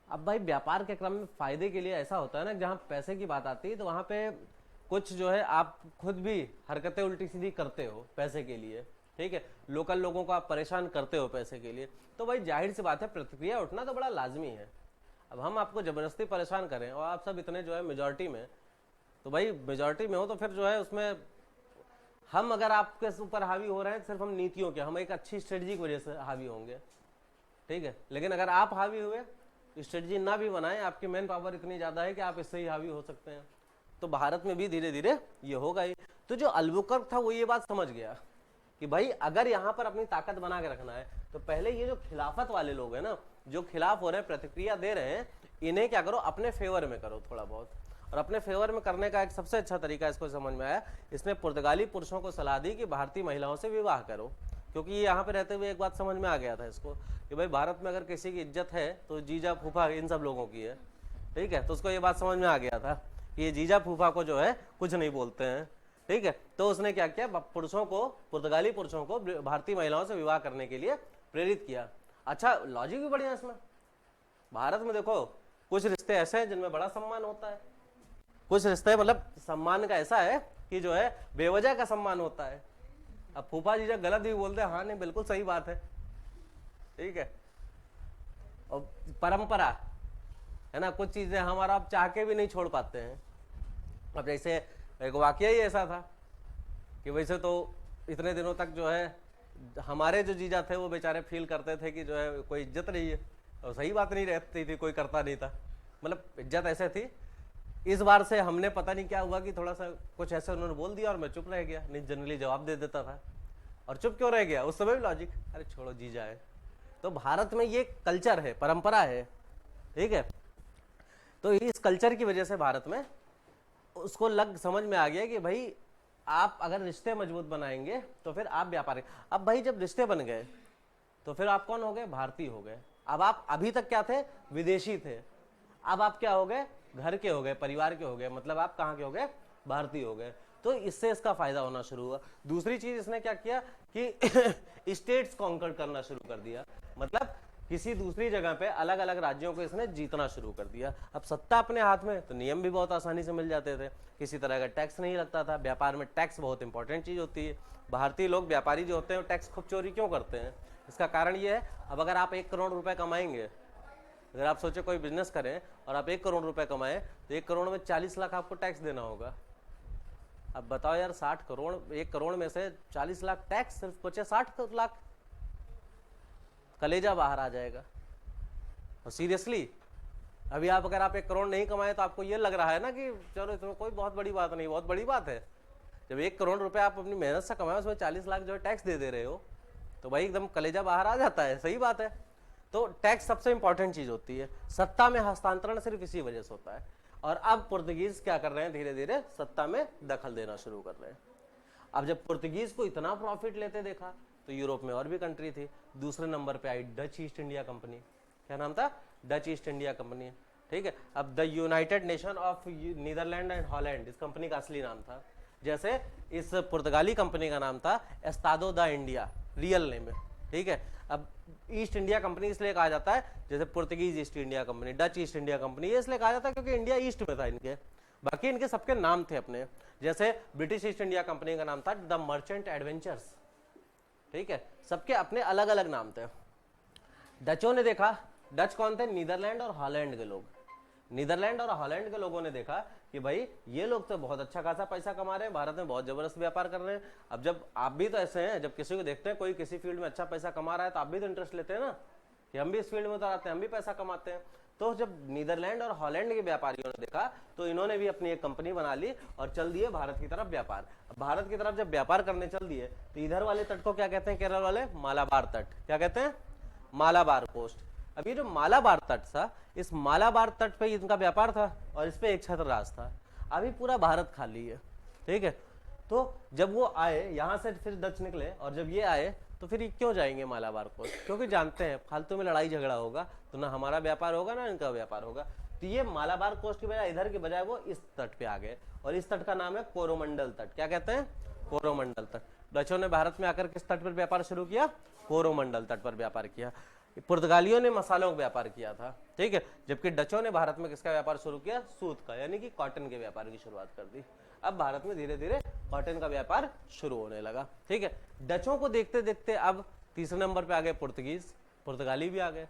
[SPEAKER 1] अब भाई व्यापार के क्रम में फायदे के लिए ऐसा होता है ना, जहां पैसे की बात आती है तो वहां पे कुछ जो है आप खुद भी हरकतें उल्टी सीधी करते हो पैसे के लिए। ठीक है, लोकल लोगों को आप परेशान करते हो पैसे के लिए, तो भाई जाहिर सी बात है प्रतिक्रिया उठना तो बड़ा लाजमी है। अब हम आपको जबरदस्ती परेशान करें और आप सब इतने जो है मेजॉरिटी में, तो भाई मेजॉरिटी में हो तो फिर जो है उसमें हम अगर आपके ऊपर हावी हो रहे हैं सिर्फ हम नीतियों के, हम एक अच्छी स्ट्रेटजी की वजह से हावी होंगे। ठीक है, लेकिन अगर आप हावी हुए, स्ट्रेटजी ना भी बनाएं, आपकी मैन पावर इतनी ज्यादा है कि आप इससे ही हावी हो सकते हैं। तो भारत में भी धीरे धीरे ये होगा ही। तो जो अल्बुकर्क था वो ये बात समझ गया कि भाई अगर यहाँ पर अपनी ताकत बना के रखना है तो पहले ये जो खिलाफत वाले लोग हैं ना, जो खिलाफ हो रहे हैं, प्रतिक्रिया दे रहे हैं, इन्हें क्या करो, अपने फेवर में करो थोड़ा बहुत। और अपने फेवर में करने का एक सबसे अच्छा तरीका इसको समझ में आया, इसने पुर्तगाली पुरुषों को सलाह दी कि भारतीय महिलाओं से विवाह करो, क्योंकि ये यहाँ पे रहते हुए एक बात समझ में आ गया था इसको कि भाई भारत में अगर किसी की इज्जत है तो जीजा फूफा इन सब लोगों की है। ठीक है, तो उसको ये बात समझ में आ गया था कि ये जीजा फूफा को जो है कुछ नहीं बोलते हैं। ठीक है, तो उसने क्या किया, पुरुषों को, पुर्तगाली पुरुषों को भारतीय महिलाओं से विवाह करने के लिए प्रेरित किया। अच्छा, लॉजिक भी बढ़िया इसमें। भारत में देखो कुछ रिश्ते ऐसे हैं जिनमें बड़ा सम्मान होता है, कुछ रिश्ते मतलब सम्मान का ऐसा है कि जो है बेवजह का सम्मान होता है। अब फूफा जी जब गलत भी बोलते हैं, हाँ नहीं बिल्कुल सही बात है। ठीक है, और परंपरा है ना, कुछ चीजें हमारा आप चाह के भी नहीं छोड़ पाते हैं। अब जैसे एक वाकया ही ऐसा था कि वैसे तो इतने दिनों तक जो है हमारे जो जीजा थे वो बेचारे फील करते थे कि जो है कोई इज्जत नहीं है, और सही बात नहीं रहती थी, कोई करता नहीं था, मतलब इज्जत ऐसे थी। इस बार से हमने पता नहीं क्या हुआ कि थोड़ा सा कुछ ऐसे उन्होंने बोल दिया और मैं चुप रह गया, नहीं जनरली जवाब दे देता था। और चुप क्यों रह गया उस समय भी लॉजिक, अरे छोड़ो जीजा है, तो भारत में ये कल्चर है, परंपरा है, ठीक है। तो इस कल्चर की वजह से भारत में उसको समझ में आ गया कि भाई आप अगर रिश्ते मजबूत बनाएंगे तो फिर आप व्यापारी। अब भाई जब रिश्ते बन गए तो फिर आप कौन हो गए? भारतीय हो गए। अब आप अभी तक क्या थे? विदेशी थे। अब आप क्या हो गए? घर के हो गए, परिवार के हो गए, मतलब आप कहाँ के हो गए? भारतीय हो गए। तो इससे इसका फायदा होना शुरू हुआ। दूसरी चीज इसने क्या किया कि स्टेट्स कॉन्कर करना शुरू कर दिया, मतलब किसी दूसरी जगह पे अलग अलग राज्यों को इसने जीतना शुरू कर दिया। अब सत्ता अपने हाथ में, तो नियम भी बहुत आसानी से मिल जाते थे, किसी तरह का टैक्स नहीं लगता था। व्यापार में टैक्स बहुत इंपॉर्टेंट चीज होती है। भारतीय लोग, व्यापारी जो होते हैं, वो टैक्स खूब चोरी क्यों करते हैं? इसका कारण ये है, अब अगर आप 1 करोड़ रुपए कमाएंगे, अगर आप सोचे कोई बिजनेस करें और आप 1 करोड़ रुपए कमाएं, तो 1 करोड़ में 40 लाख आपको टैक्स देना होगा। अब बताओ यार, 60 करोड़, 1 करोड़ में से 40 लाख टैक्स, सिर्फ बचे 60 लाख, कलेजा बाहर आ जाएगा। और सीरियसली अभी आप अगर आप 1 करोड़ नहीं कमाए तो आपको ये लग रहा है ना कि चलो इसमें कोई बहुत बड़ी बात नहीं, बहुत बड़ी बात है। जब 1 करोड़ रुपए आप अपनी मेहनत से कमाए, उसमें 40 लाख जो है टैक्स दे रहे हो, तो भाई एकदम कलेजा बाहर आ जाता है। सही बात है। तो टैक्स सबसे इंपॉर्टेंट चीज होती है। सत्ता में हस्तांतरण सिर्फ इसी वजह से होता है। और अब पुर्तगीज क्या कर रहे हैं? धीरे धीरे सत्ता में दखल देना शुरू कर रहे हैं। अब जब पुर्तगीज को इतना प्रॉफिट लेते देखा तो यूरोप में और भी कंट्री थी। दूसरे नंबर पे आई डच ईस्ट इंडिया कंपनी। क्या नाम था? डच ईस्ट इंडिया कंपनी, ठीक है। अब the United Nation of Netherland and Holland इस कंपनी का असली नाम था। जैसे इस पुर्तगाली कंपनी का नाम था Estado the India, real name है, ठीक है। अब ईस्ट इंडिया कंपनी इसलिए कहा जाता है, जैसे Portuguese east India company, Dutch east India company, ये इसलिए कहा जाता है क्योंकि इंडिया ईस्ट में था इनके। बाकी इनके सबके नाम थे अपने। जैसे ब्रिटिश ईस्ट इंडिया कंपनी का नाम था द मर्चेंट एडवेंचर्स, ठीक है। सबके अपने अलग अलग नाम थे। डचों ने देखा, डच कौन थे? नीदरलैंड और हॉलैंड के लोग। नीदरलैंड और हॉलैंड के लोगों ने देखा कि भाई ये लोग तो बहुत अच्छा खासा पैसा कमा रहे हैं, भारत में बहुत जबरदस्त व्यापार कर रहे हैं। अब जब आप भी तो ऐसे हैं, जब किसी को देखते हैं कोई किसी फील्ड में अच्छा पैसा कमा रहा है तो आप भी तो इंटरेस्ट लेते हैं ना कि हम भी इस फील्ड में उतर आते हैं, हम भी पैसा कमाते हैं। तो जब नीदरलैंड और हॉलैंड के व्यापारियों ने देखा तो इन्होंने भी अपनी एक कंपनी बना ली और चल दिए भारत की तरफ व्यापार। भारत की तरफ जब व्यापार करने चल दिए तो इधर वाले तट को क्या कहते हैं? केरल वाले मालाबार तट। क्या कहते हैं? मालाबार कोस्ट। अब ये जो मालाबार तट था, इस मालाबार तट पे इनका व्यापार था और इस पे एक छत्र राज था। अभी पूरा भारत खाली है, ठीक है। तो जब वो आए यहां से, फिर डच निकले, और जब ये आए तो फिर ये क्यों जाएंगे मालाबार कोस्ट? क्योंकि जानते हैं फालतू में लड़ाई झगड़ा होगा तो ना हमारा व्यापार होगा ना इनका व्यापार होगा। तो ये मालाबार कोस्ट की बजाय, इधर की बजाय वो इस तट पे आ गए और इस तट का नाम है कोरोमंडल तट। क्या कहते हैं? कोरोमंडल तट। डचों ने भारत में आकर किस तट पर व्यापार शुरू किया? कोरोमंडल तट पर व्यापार किया। पुर्तगालियों ने मसालों का व्यापार किया था, ठीक है। जबकि डचों ने भारत में किसका व्यापार शुरू किया? सूत का, यानी कि कॉटन के व्यापार की शुरुआत कर दी। अब भारत में धीरे धीरे कॉटन का व्यापार शुरू होने लगा, ठीक है। डचों को देखते देखते अब तीसरे नंबर पे आ गए पुर्तगीज, पुर्तगाली भी आ गए,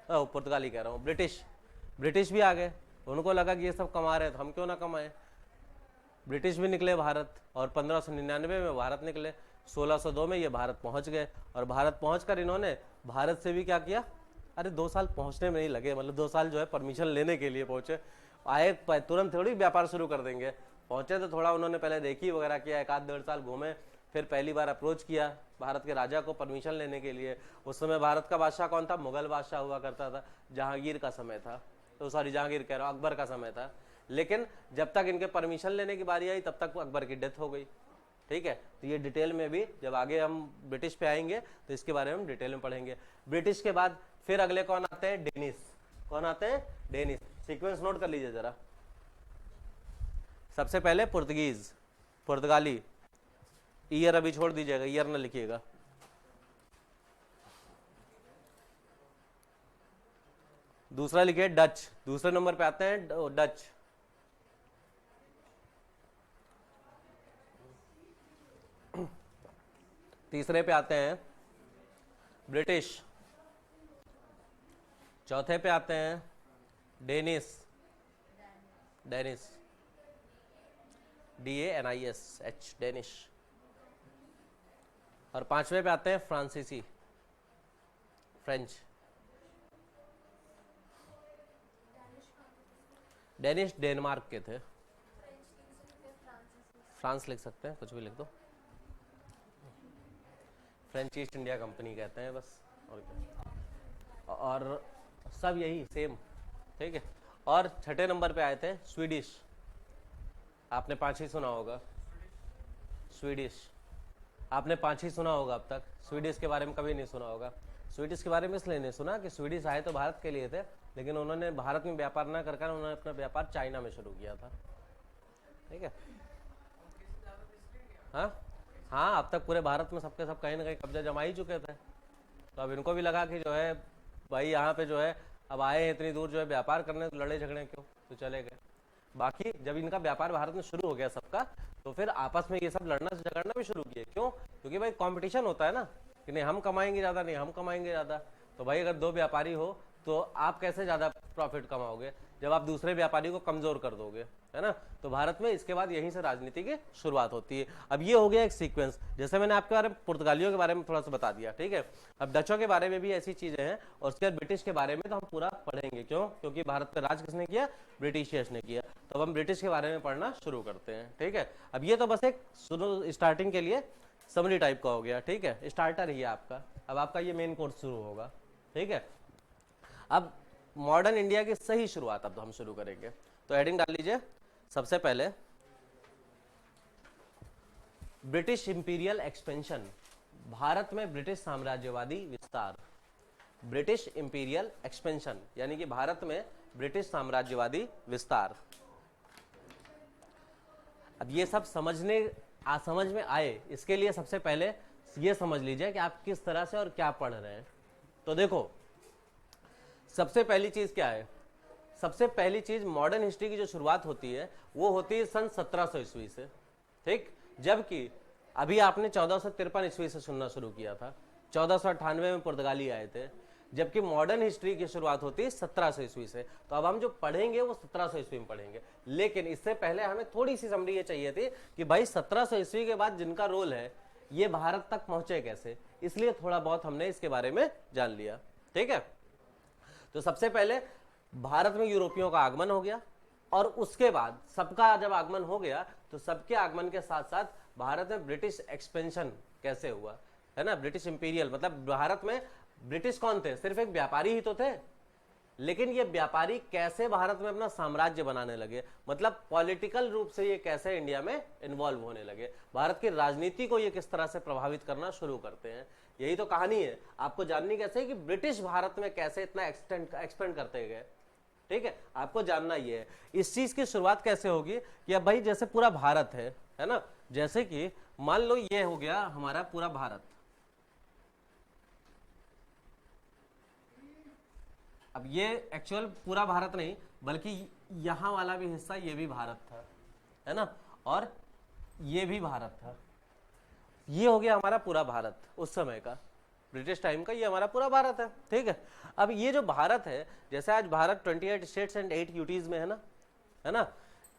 [SPEAKER 1] पुर्तगाली कह रहा हूँ, ब्रिटिश भी आ गए। उनको लगा कि ये सब कमा रहे हैं तो हम क्यों ना कमाएं। ब्रिटिश भी निकले भारत और 1599 में भारत निकले। 1602 में ये भारत पहुंच गए और भारत पहुंचकर इन्होंने भारत से भी क्या किया? अरे 2 साल पहुंचने में नहीं लगे, मतलब 2 साल जो है परमिशन लेने के लिए पहुंचे। आए तुरंत थोड़ी व्यापार शुरू कर देंगे। पहुंचे तो थोड़ा उन्होंने पहले देखी वगैरह किया, 1-1.5 साल घूमे, फिर पहली बार अप्रोच किया भारत के राजा को परमिशन लेने के लिए। उस समय भारत का बादशाह कौन था? मुगल बादशाह हुआ करता था, जहांगीर का समय था, तो सॉरी जहांगीर कह रहा हूँ, अकबर का समय था। लेकिन जब तक इनके परमिशन लेने की बारी आई तब तक अकबर की डेथ हो गई, ठीक है। तो ये डिटेल में भी जब आगे हम ब्रिटिश पे आएंगे तो इसके बारे में हम डिटेल में पढ़ेंगे। ब्रिटिश के बाद फिर अगले कौन आते हैं? डेनिस। कौन आते हैं? डेनिस। सीक्वेंस नोट कर लीजिए जरा। सबसे पहले पुर्तगीज, पुर्तगाली, ईयर अभी छोड़ दीजिएगा, ईयर न लिखिएगा। दूसरा लिखिए डच, दूसरे नंबर पे आते हैं डच। तीसरे पे आते हैं ब्रिटिश। चौथे पे आते हैं डेनिस, डेनिस, DANISH, डेनिश। और पांचवे पे आते हैं फ्रांसीसी, फ्रेंच। डेनिश डेनमार्क के थे, फ्रांस लिख सकते हैं, कुछ भी लिख दो। फ्रेंच ईस्ट इंडिया कंपनी कहते हैं बस, और क्या। और सब यही सेम, ठीक है। और छठे नंबर पे आए थे स्वीडिश, आपने 5 ही सुना होगा, स्वीडिश आपने 5 ही सुना होगा अब तक, स्वीडिश के बारे में कभी नहीं सुना होगा। स्वीडिश के बारे में इसलिए नहीं सुना कि स्वीडिश आए तो भारत के लिए थे, लेकिन उन्होंने भारत में व्यापार ना कर उन्होंने अपना व्यापार चाइना में शुरू किया था, ठीक है। हाँ, अब तक पूरे भारत में सबके सब कहीं ना कहीं कब्जा जमा ही चुके थे, तो अब इनको भी लगा कि जो है भाई यहाँ पे जो है अब आए हैं इतनी दूर जो है व्यापार करने, तो लड़े झगड़े क्यों, तो चले गए। बाकी जब इनका व्यापार भारत में शुरू हो गया सबका, तो फिर आपस में ये सब लड़ना झगड़ना भी शुरू किए। क्यों? क्योंकि भाई कंपटीशन होता है ना, कि नहीं हम कमाएंगे ज़्यादा, नहीं हम कमाएंगे ज़्यादा। तो भाई अगर 2 व्यापारी हो तो आप कैसे ज़्यादा प्रॉफिट कमाओगे जब आप दूसरे व्यापारी को कमज़ोर कर दोगे, है ना। तो भारत में इसके बाद यहीं से राजनीति की शुरुआत होती है। अब ये हो गया एक सीक्वेंस, जैसे मैंने आपके बारे में पुर्तगालियों के बारे में थोड़ा सा बता दिया, ठीक है। अब डचों के बारे में भी ऐसी चीज़ें हैं, और उसके बाद ब्रिटिश के बारे में तो हम पूरा पढ़ेंगे। क्यों? क्योंकि भारत पर राज किसने किया? ब्रिटिशियर्स ने किया। तो अब हम ब्रिटिश के बारे में पढ़ना शुरू करते हैं, ठीक है। अब ये तो बस एक स्टार्टिंग के लिए समरी टाइप का हो गया, ठीक है, स्टार्टर ही है आपका। अब आपका ये मेन कोर्स शुरू होगा, ठीक है। अब मॉडर्न इंडिया की सही शुरुआत अब हम शुरू करेंगे, तो हेडिंग डाल लीजिए सबसे पहले, ब्रिटिश इंपीरियल एक्सपेंशन, भारत में ब्रिटिश साम्राज्यवादी विस्तार। ब्रिटिश इंपीरियल एक्सपेंशन यानी कि भारत में ब्रिटिश साम्राज्यवादी विस्तार। अब ये सब समझ में आए, इसके लिए सबसे पहले ये समझ लीजिए कि आप किस तरह से और क्या पढ़ रहे हैं। तो देखो, सबसे पहली चीज क्या है? सबसे पहली चीज मॉडर्न हिस्ट्री की जो शुरुआत होती है वो होती है सन 1700 ईस्वी से, ठीक। जबकि अभी आपने 1453 ईस्वी से सुनना शुरू किया था, 1498 में पुर्तगाली आए थे, जबकि मॉडर्न हिस्ट्री की शुरुआत होती है 1700 ईस्वी से। तो अब हम जो पढ़ेंगे वो 1700 ईस्वी में पढ़ेंगे, लेकिन इससे पहले हमें थोड़ी सी समरी ये चाहिए थी कि भाई 1700 ईस्वी के बाद जिनका रोल है ये भारत तक पहुंचे कैसे, इसलिए थोड़ा बहुत हमने इसके बारे में जान लिया, ठीक है। तो सबसे पहले भारत में यूरोपियों का आगमन हो गया, और उसके बाद सबका जब आगमन हो गया तो सबके आगमन के साथ साथ भारत में ब्रिटिश एक्सपेंशन कैसे हुआ, है ना। ब्रिटिश इंपीरियल मतलब भारत में ब्रिटिश कौन थे? सिर्फ एक व्यापारी ही तो थे, लेकिन ये व्यापारी कैसे भारत में अपना साम्राज्य बनाने लगे, मतलब पॉलिटिकल रूप से ये कैसे इंडिया में इन्वॉल्व होने लगे, भारत की राजनीति को ये किस तरह से प्रभावित करना शुरू करते हैं। यही तो कहानी है, आपको जाननी कैसे है कि ब्रिटिश भारत में कैसे इतना एक्सपेंड करते गए, ठीक है, आपको जानना ये है। इस चीज की शुरुआत कैसे होगी कि अब भाई जैसे पूरा भारत है ना, जैसे कि मान लो ये हो गया हमारा पूरा भारत। अब ये एक्चुअल पूरा भारत नहीं, बल्कि यहां वाला भी हिस्सा ये भी भारत था, है ना, और ये भी भारत था। ये हो गया हमारा पूरा भारत उस समय का, ब्रिटिश टाइम का, ये हमारा पूरा भारत है, ठीक है। अब ये जो भारत है, जैसे आज भारत 28 स्टेट्स एंड 8 यूटीज में है ना,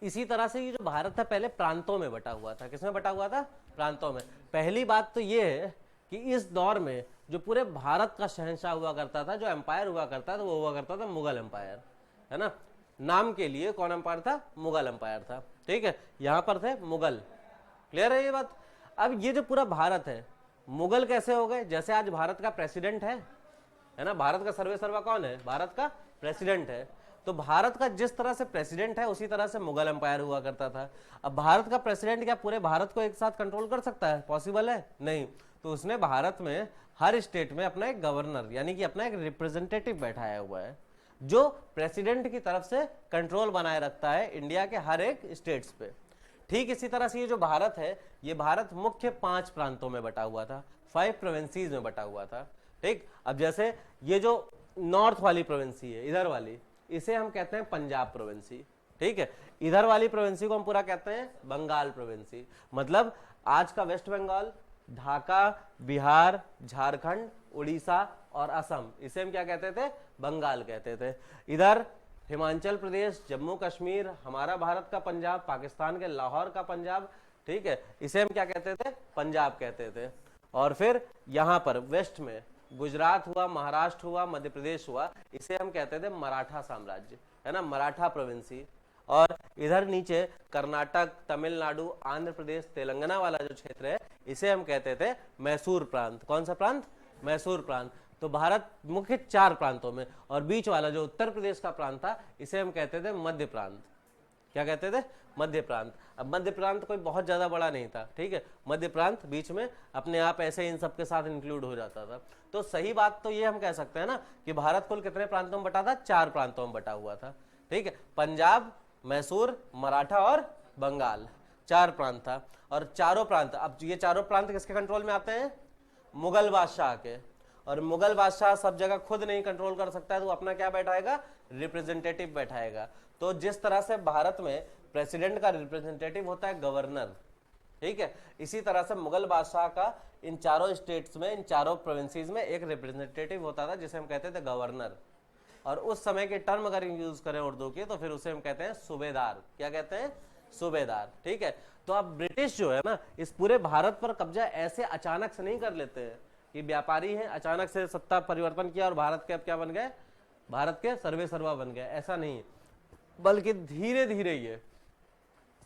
[SPEAKER 1] इसी तरह से ये जो भारत था पहले प्रांतों में बटा हुआ था। किसमें बटा हुआ था? प्रांतों में। पहली बात तो ये है कि इस दौर में जो पूरे भारत का शहंशाह हुआ करता था, जो एम्पायर हुआ करता था, वो हुआ करता था मुगल एम्पायर, है ना। नाम के लिए कौन एम्पायर था? मुगल एम्पायर था, ठीक है। यहां पर थे मुगल, क्लियर है ये बात। अब ये जो पूरा भारत है, मुगल कैसे हो गए? जैसे आज भारत का प्रेसिडेंट है ना, भारत का सर्वे सर्वा कौन है? भारत का प्रेसिडेंट है। तो भारत का जिस तरह से प्रेसिडेंट है उसी तरह से मुगल एम्पायर हुआ करता था। अब भारत का प्रेसिडेंट क्या पूरे भारत को एक साथ कंट्रोल कर सकता है? पॉसिबल है? नहीं। तो उसने भारत में हर स्टेट में अपना एक गवर्नर यानी कि अपना एक रिप्रेजेंटेटिव बैठाया हुआ है, जो प्रेसिडेंट की तरफ से कंट्रोल बनाए रखता है इंडिया के हर एक स्टेट्स पे। ठीक इसी तरह से ये जो भारत है, ये भारत मुख्य 5 प्रांतों में बटा हुआ था, 5 प्रोविंसीज में बटा हुआ था, ठीक। अब जैसे ये जो नॉर्थ वाली प्रोविंसी है, इधर वाली, इसे हम कहते हैं पंजाब प्रोविंसी, ठीक है। इधर वाली प्रोविंसी को हम पूरा कहते हैं बंगाल प्रोविंसी। मतलब आज का वेस्ट बंगाल, ढाका, बिहार, झारखंड, उड़ीसा और असम, इसे हम क्या कहते थे? बंगाल कहते थे। इधर हिमाचल प्रदेश, जम्मू कश्मीर, हमारा भारत का पंजाब, पाकिस्तान के लाहौर का पंजाब, ठीक है, इसे हम क्या कहते थे? पंजाब कहते थे। और फिर यहाँ पर वेस्ट में गुजरात हुआ, महाराष्ट्र हुआ, मध्य प्रदेश हुआ, इसे हम कहते थे मराठा साम्राज्य, है ना, मराठा प्रोविंसी। और इधर नीचे कर्नाटक, तमिलनाडु, आंध्र प्रदेश, तेलंगाना वाला जो क्षेत्र है, इसे हम कहते थे मैसूर प्रांत। कौन सा प्रांत? मैसूर प्रांत। तो भारत मुख्य 4 प्रांतों में, और बीच वाला जो उत्तर प्रदेश का प्रांत था इसे हम कहते थे मध्य प्रांत। क्या कहते थे? मध्य प्रांत। अब मध्य प्रांत कोई बहुत ज्यादा बड़ा नहीं था, ठीक है, मध्य प्रांत बीच में अपने आप ऐसे इन सबके साथ इंक्लूड हो जाता था। तो सही बात तो ये हम कह सकते हैं ना कि भारत कुल कितने प्रांतों में बटा था? 4 प्रांतों में बटा हुआ था, ठीक है। पंजाब, मैसूर, मराठा और बंगाल, 4 प्रांत था। और चारों प्रांत, अब ये चारों प्रांत किसके कंट्रोल में आते हैं? मुगल बादशाह के। और मुगल बादशाह सब जगह खुद नहीं कंट्रोल कर सकता है, तो अपना क्या बैठाएगा? रिप्रेजेंटेटिव बैठाएगा। तो जिस तरह से भारत में प्रेसिडेंट का रिप्रेजेंटेटिव होता है गवर्नर, ठीक है, इसी तरह से मुगल बादशाह का इन चारों स्टेट्स में, इन चारों प्रोविंसेस में एक रिप्रेजेंटेटिव होता था जिसे हम कहते थे गवर्नर। और उस समय के टर्म अगर यूज करें उर्दू की तो फिर उसे हम कहते हैं सूबेदार। क्या कहते हैं? सूबेदार, ठीक है। तो अब ब्रिटिश जो है ना इस पूरे भारत पर कब्जा ऐसे अचानक से नहीं कर लेते हैं कि व्यापारी हैं अचानक से सत्ता परिवर्तन किया और भारत के अब क्या बन गए? भारत के सर्वे सर्वा बन गए, ऐसा नहीं, बल्कि धीरे धीरे ये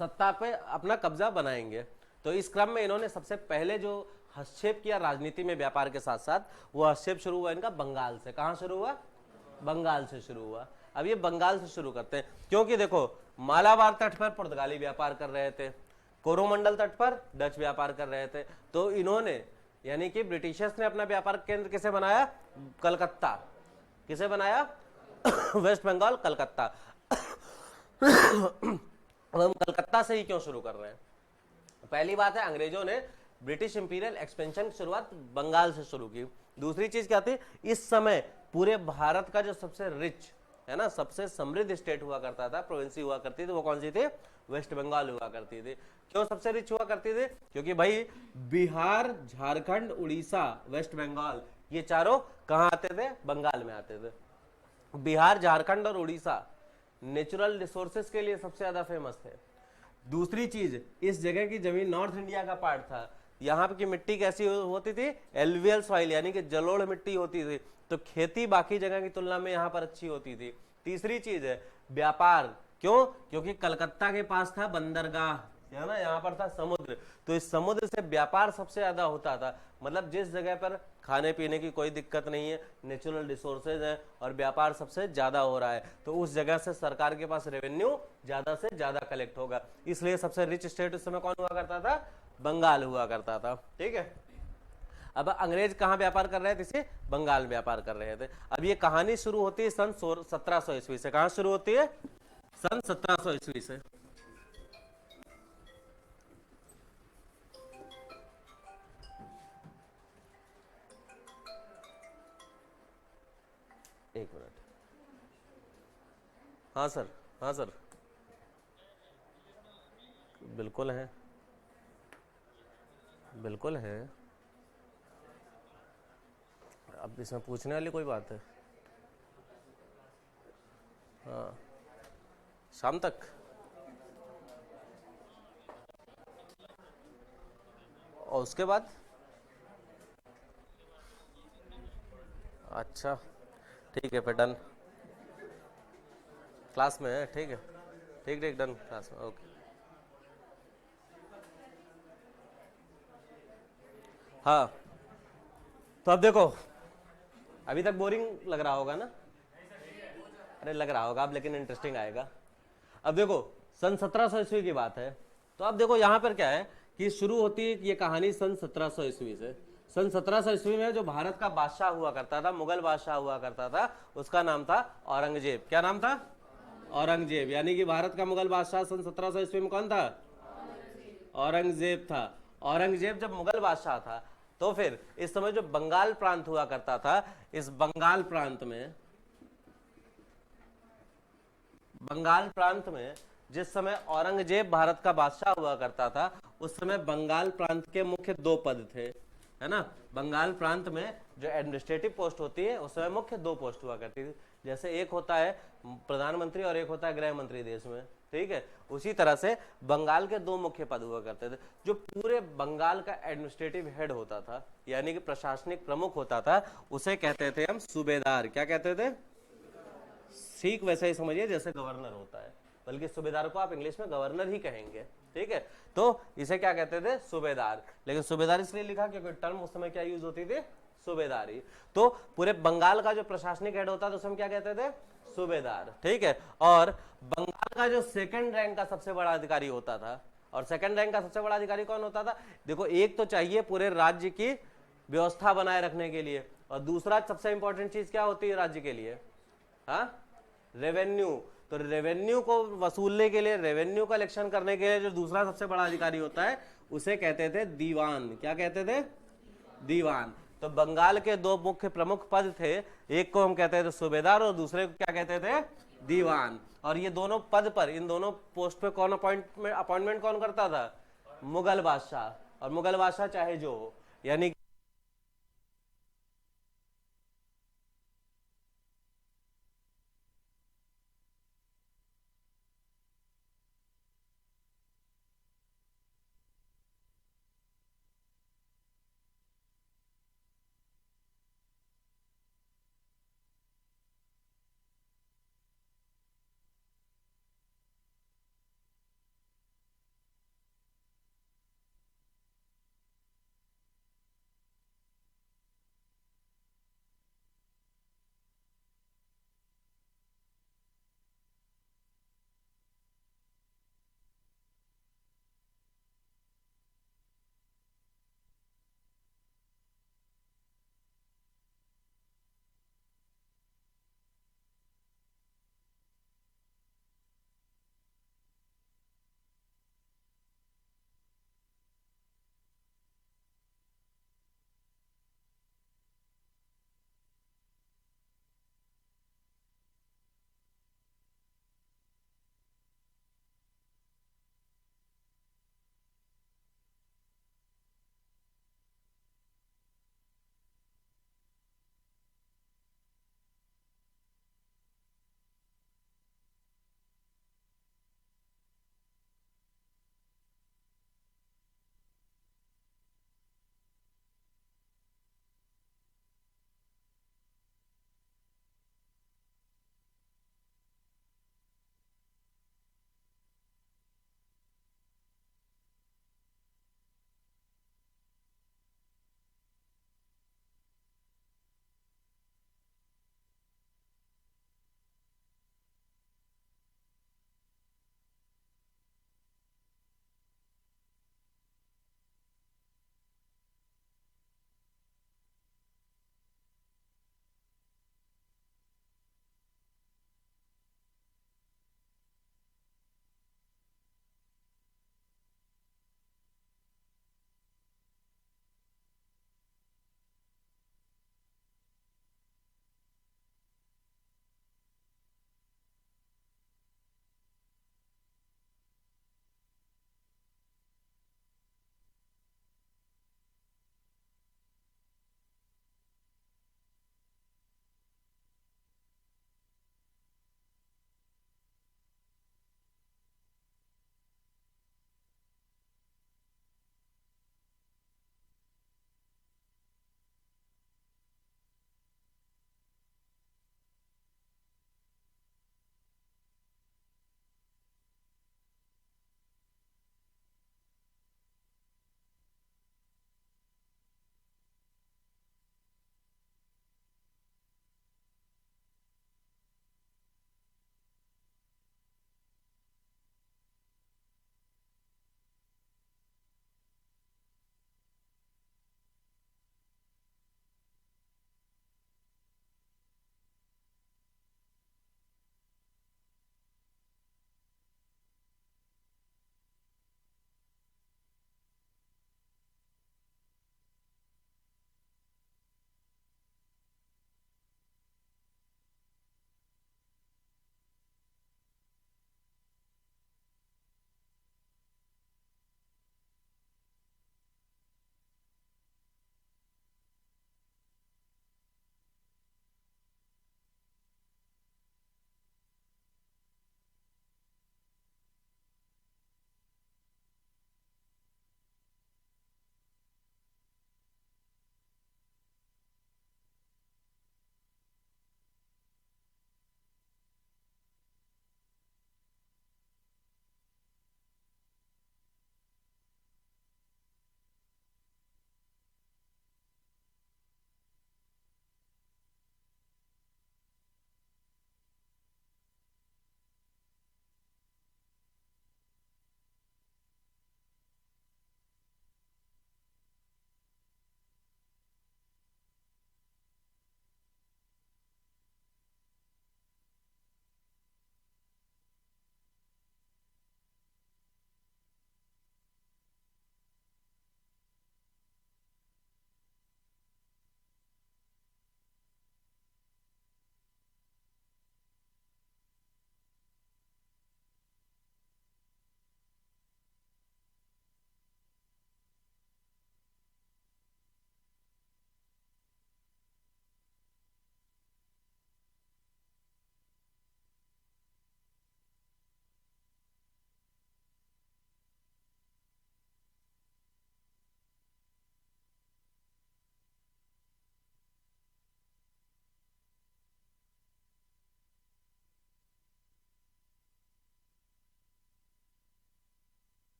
[SPEAKER 1] सत्ता पे अपना कब्जा बनाएंगे। तो इस क्रम में इन्होंने सबसे पहले जो हस्तक्षेप किया राजनीति में व्यापार के साथ साथ, वो हस्तक्षेप शुरू हुआ इनका बंगाल से। कहां शुरू हुआ? बंगाल से शुरू हुआ। अब ये बंगाल से शुरू करते हैं क्योंकि देखो मालाबार तट पर पुर्तगाली व्यापार कर रहे थे, कोरोमंडल तट पर डच व्यापार कर रहे थे। तो इन्होंने यानी कि ब्रिटिशर्स ने अपना व्यापार केंद्र किसे बनाया? कलकत्ता। किसे बनाया? वेस्ट बंगाल, कलकत्ता। अब हम कलकत्ता से ही क्यों शुरू कर रहे हैं? पहली बात है अंग्रेजों ने ब्रिटिश इंपीरियल एक्सपेंशन की शुरुआत बंगाल से शुरू की। दूसरी चीज क्या थी? इस समय पूरे भारत का जो सबसे रिच है ना, सबसे समृद्ध स्टेट हुआ करता था, प्रोविंसी हुआ करती थी, वो कौन सी थी? वेस्ट बंगाल हुआ करती थी। क्यों सबसे रिच हुआ करती थी? क्योंकि भाई बिहार, झारखंड, उड़ीसा, वेस्ट बंगाल ये चारों कहां आते थे? बंगाल में आते थे। बिहार, झारखंड और उड़ीसा नेचुरल रिसोर्सेज के लिए सबसे ज्यादा फेमस थे। दूसरी चीज, इस जगह की जमीन नॉर्थ इंडिया का पार्ट था, यहाँ की मिट्टी कैसी होती थी? एलुवियल सॉइल यानी कि जलोढ़ मिट्टी होती थी, तो खेती बाकी जगह की तुलना में यहाँ पर अच्छी होती थी। तीसरी चीज है व्यापार। क्यों? क्योंकि कलकत्ता के पास था बंदरगाह, है ना, यहाँ पर था समुद्र, तो इस समुद्र से व्यापार सबसे ज्यादा होता था। मतलब जिस जगह पर खाने पीने की कोई दिक्कत नहीं है, नेचुरल रिसोर्सेज है और व्यापार सबसे ज्यादा हो रहा है, तो उस जगह से सरकार के पास रेवेन्यू ज्यादा से ज्यादा कलेक्ट होगा। इसलिए सबसे रिच स्टेट उस समय कौन हुआ करता था? बंगाल हुआ करता था, ठीक है। अब अंग्रेज कहाँ व्यापार कर रहे थे? इसे बंगाल व्यापार कर रहे थे। अब ये कहानी शुरू होती है सन 1700 ईस्वी से। कहाँ शुरू होती है? सन 1700 ईस्वी से। एक मिनट। हाँ सर, हाँ सर, बिल्कुल है, बिल्कुल है। अब इसमें पूछने वाली कोई बात है? हाँ, शाम तक। और उसके बाद? अच्छा, ठीक है, फिर डन। क्लास में है, ठीक है, ठीक ठीक, डन, क्लास में, ओके। हाँ, तो अब देखो, अभी तक बोरिंग लग रहा होगा ना? अरे लग रहा होगा अब, लेकिन इंटरेस्टिंग आएगा। अब देखो सन 1700 ईस्वी की बात है, तो अब देखो यहाँ पर क्या है कि शुरू होती है ये कहानी सन 1700 ईस्वी से। सन 1700 ईस्वी में जो भारत का बादशाह हुआ करता था, मुगल बादशाह हुआ करता था, उसका नाम था औरंगजेब। क्या नाम था? औरंगजेब। यानी कि भारत का मुगल बादशाह सन 1700 ईस्वी में कौन था? औरंगजेब था। औरंगजेब जब मुगल बादशाह था तो फिर इस समय जो बंगाल प्रांत हुआ करता था, इस बंगाल प्रांत में जिस समय औरंगजेब भारत का बादशाह हुआ करता था, उस समय बंगाल प्रांत के मुख्य 2 पद थे, है ना। बंगाल प्रांत में जो एडमिनिस्ट्रेटिव पोस्ट होती है उस समय मुख्य 2 पोस्ट हुआ करती थी। जैसे एक होता है प्रधानमंत्री और एक होता है गृह मंत्री देश में, ठीक है। उसी तरह से बंगाल के 2 मुख्य पद हुआ करते थे। जो पूरे बंगाल का एडमिनिस्ट्रेटिव हेड होता था, यानी कि प्रशासनिक प्रमुख होता था, उसे कहते थे हम सूबेदार। क्या कहते थे? ठीक वैसे ही समझिए जैसे गवर्नर होता है, बल्कि सूबेदार को आप इंग्लिश में गवर्नर ही कहेंगे, ठीक है। तो इसे क्या कहते थे? सूबेदार। लेकिन सूबेदार इसलिए लिखा क्योंकि टर्म उस समय क्या यूज होती थी? सूबेदारी। तो पूरे बंगाल का जो प्रशासनिक हेड होता था उसे हम क्या कहते थे? सूबेदार। ठीक है। और बंगाल का जो सेकंड रैंक का सबसे बड़ा अधिकारी होता था, और सेकंड रैंक का सबसे बड़ा अधिकारी कौन होता था? देखो, एक तो चाहिए पूरे राज्य की व्यवस्था बनाए रखने के लिए, और दूसरा सबसे इंपॉर्टेंट चीज क्या होती है राज्य के लिए? हाँ, रेवेन्यू। तो रेवेन्यू को वसूलने के लिए, रेवेन्यू कलेक्शन करने के लिए जो दूसरा सबसे बड़ा अधिकारी होता है उसे कहते थे दीवान। क्या कहते थे? दीवान। तो बंगाल के दो मुख्य प्रमुख पद थे, एक को हम कहते थे सूबेदार और दूसरे को क्या कहते थे? दीवान। और ये दोनों पद पर, इन दोनों पोस्ट पे कौन अपॉइंटमेंट कौन करता था? मुगल बादशाह। और मुगल बादशाह चाहे जो हो, यानी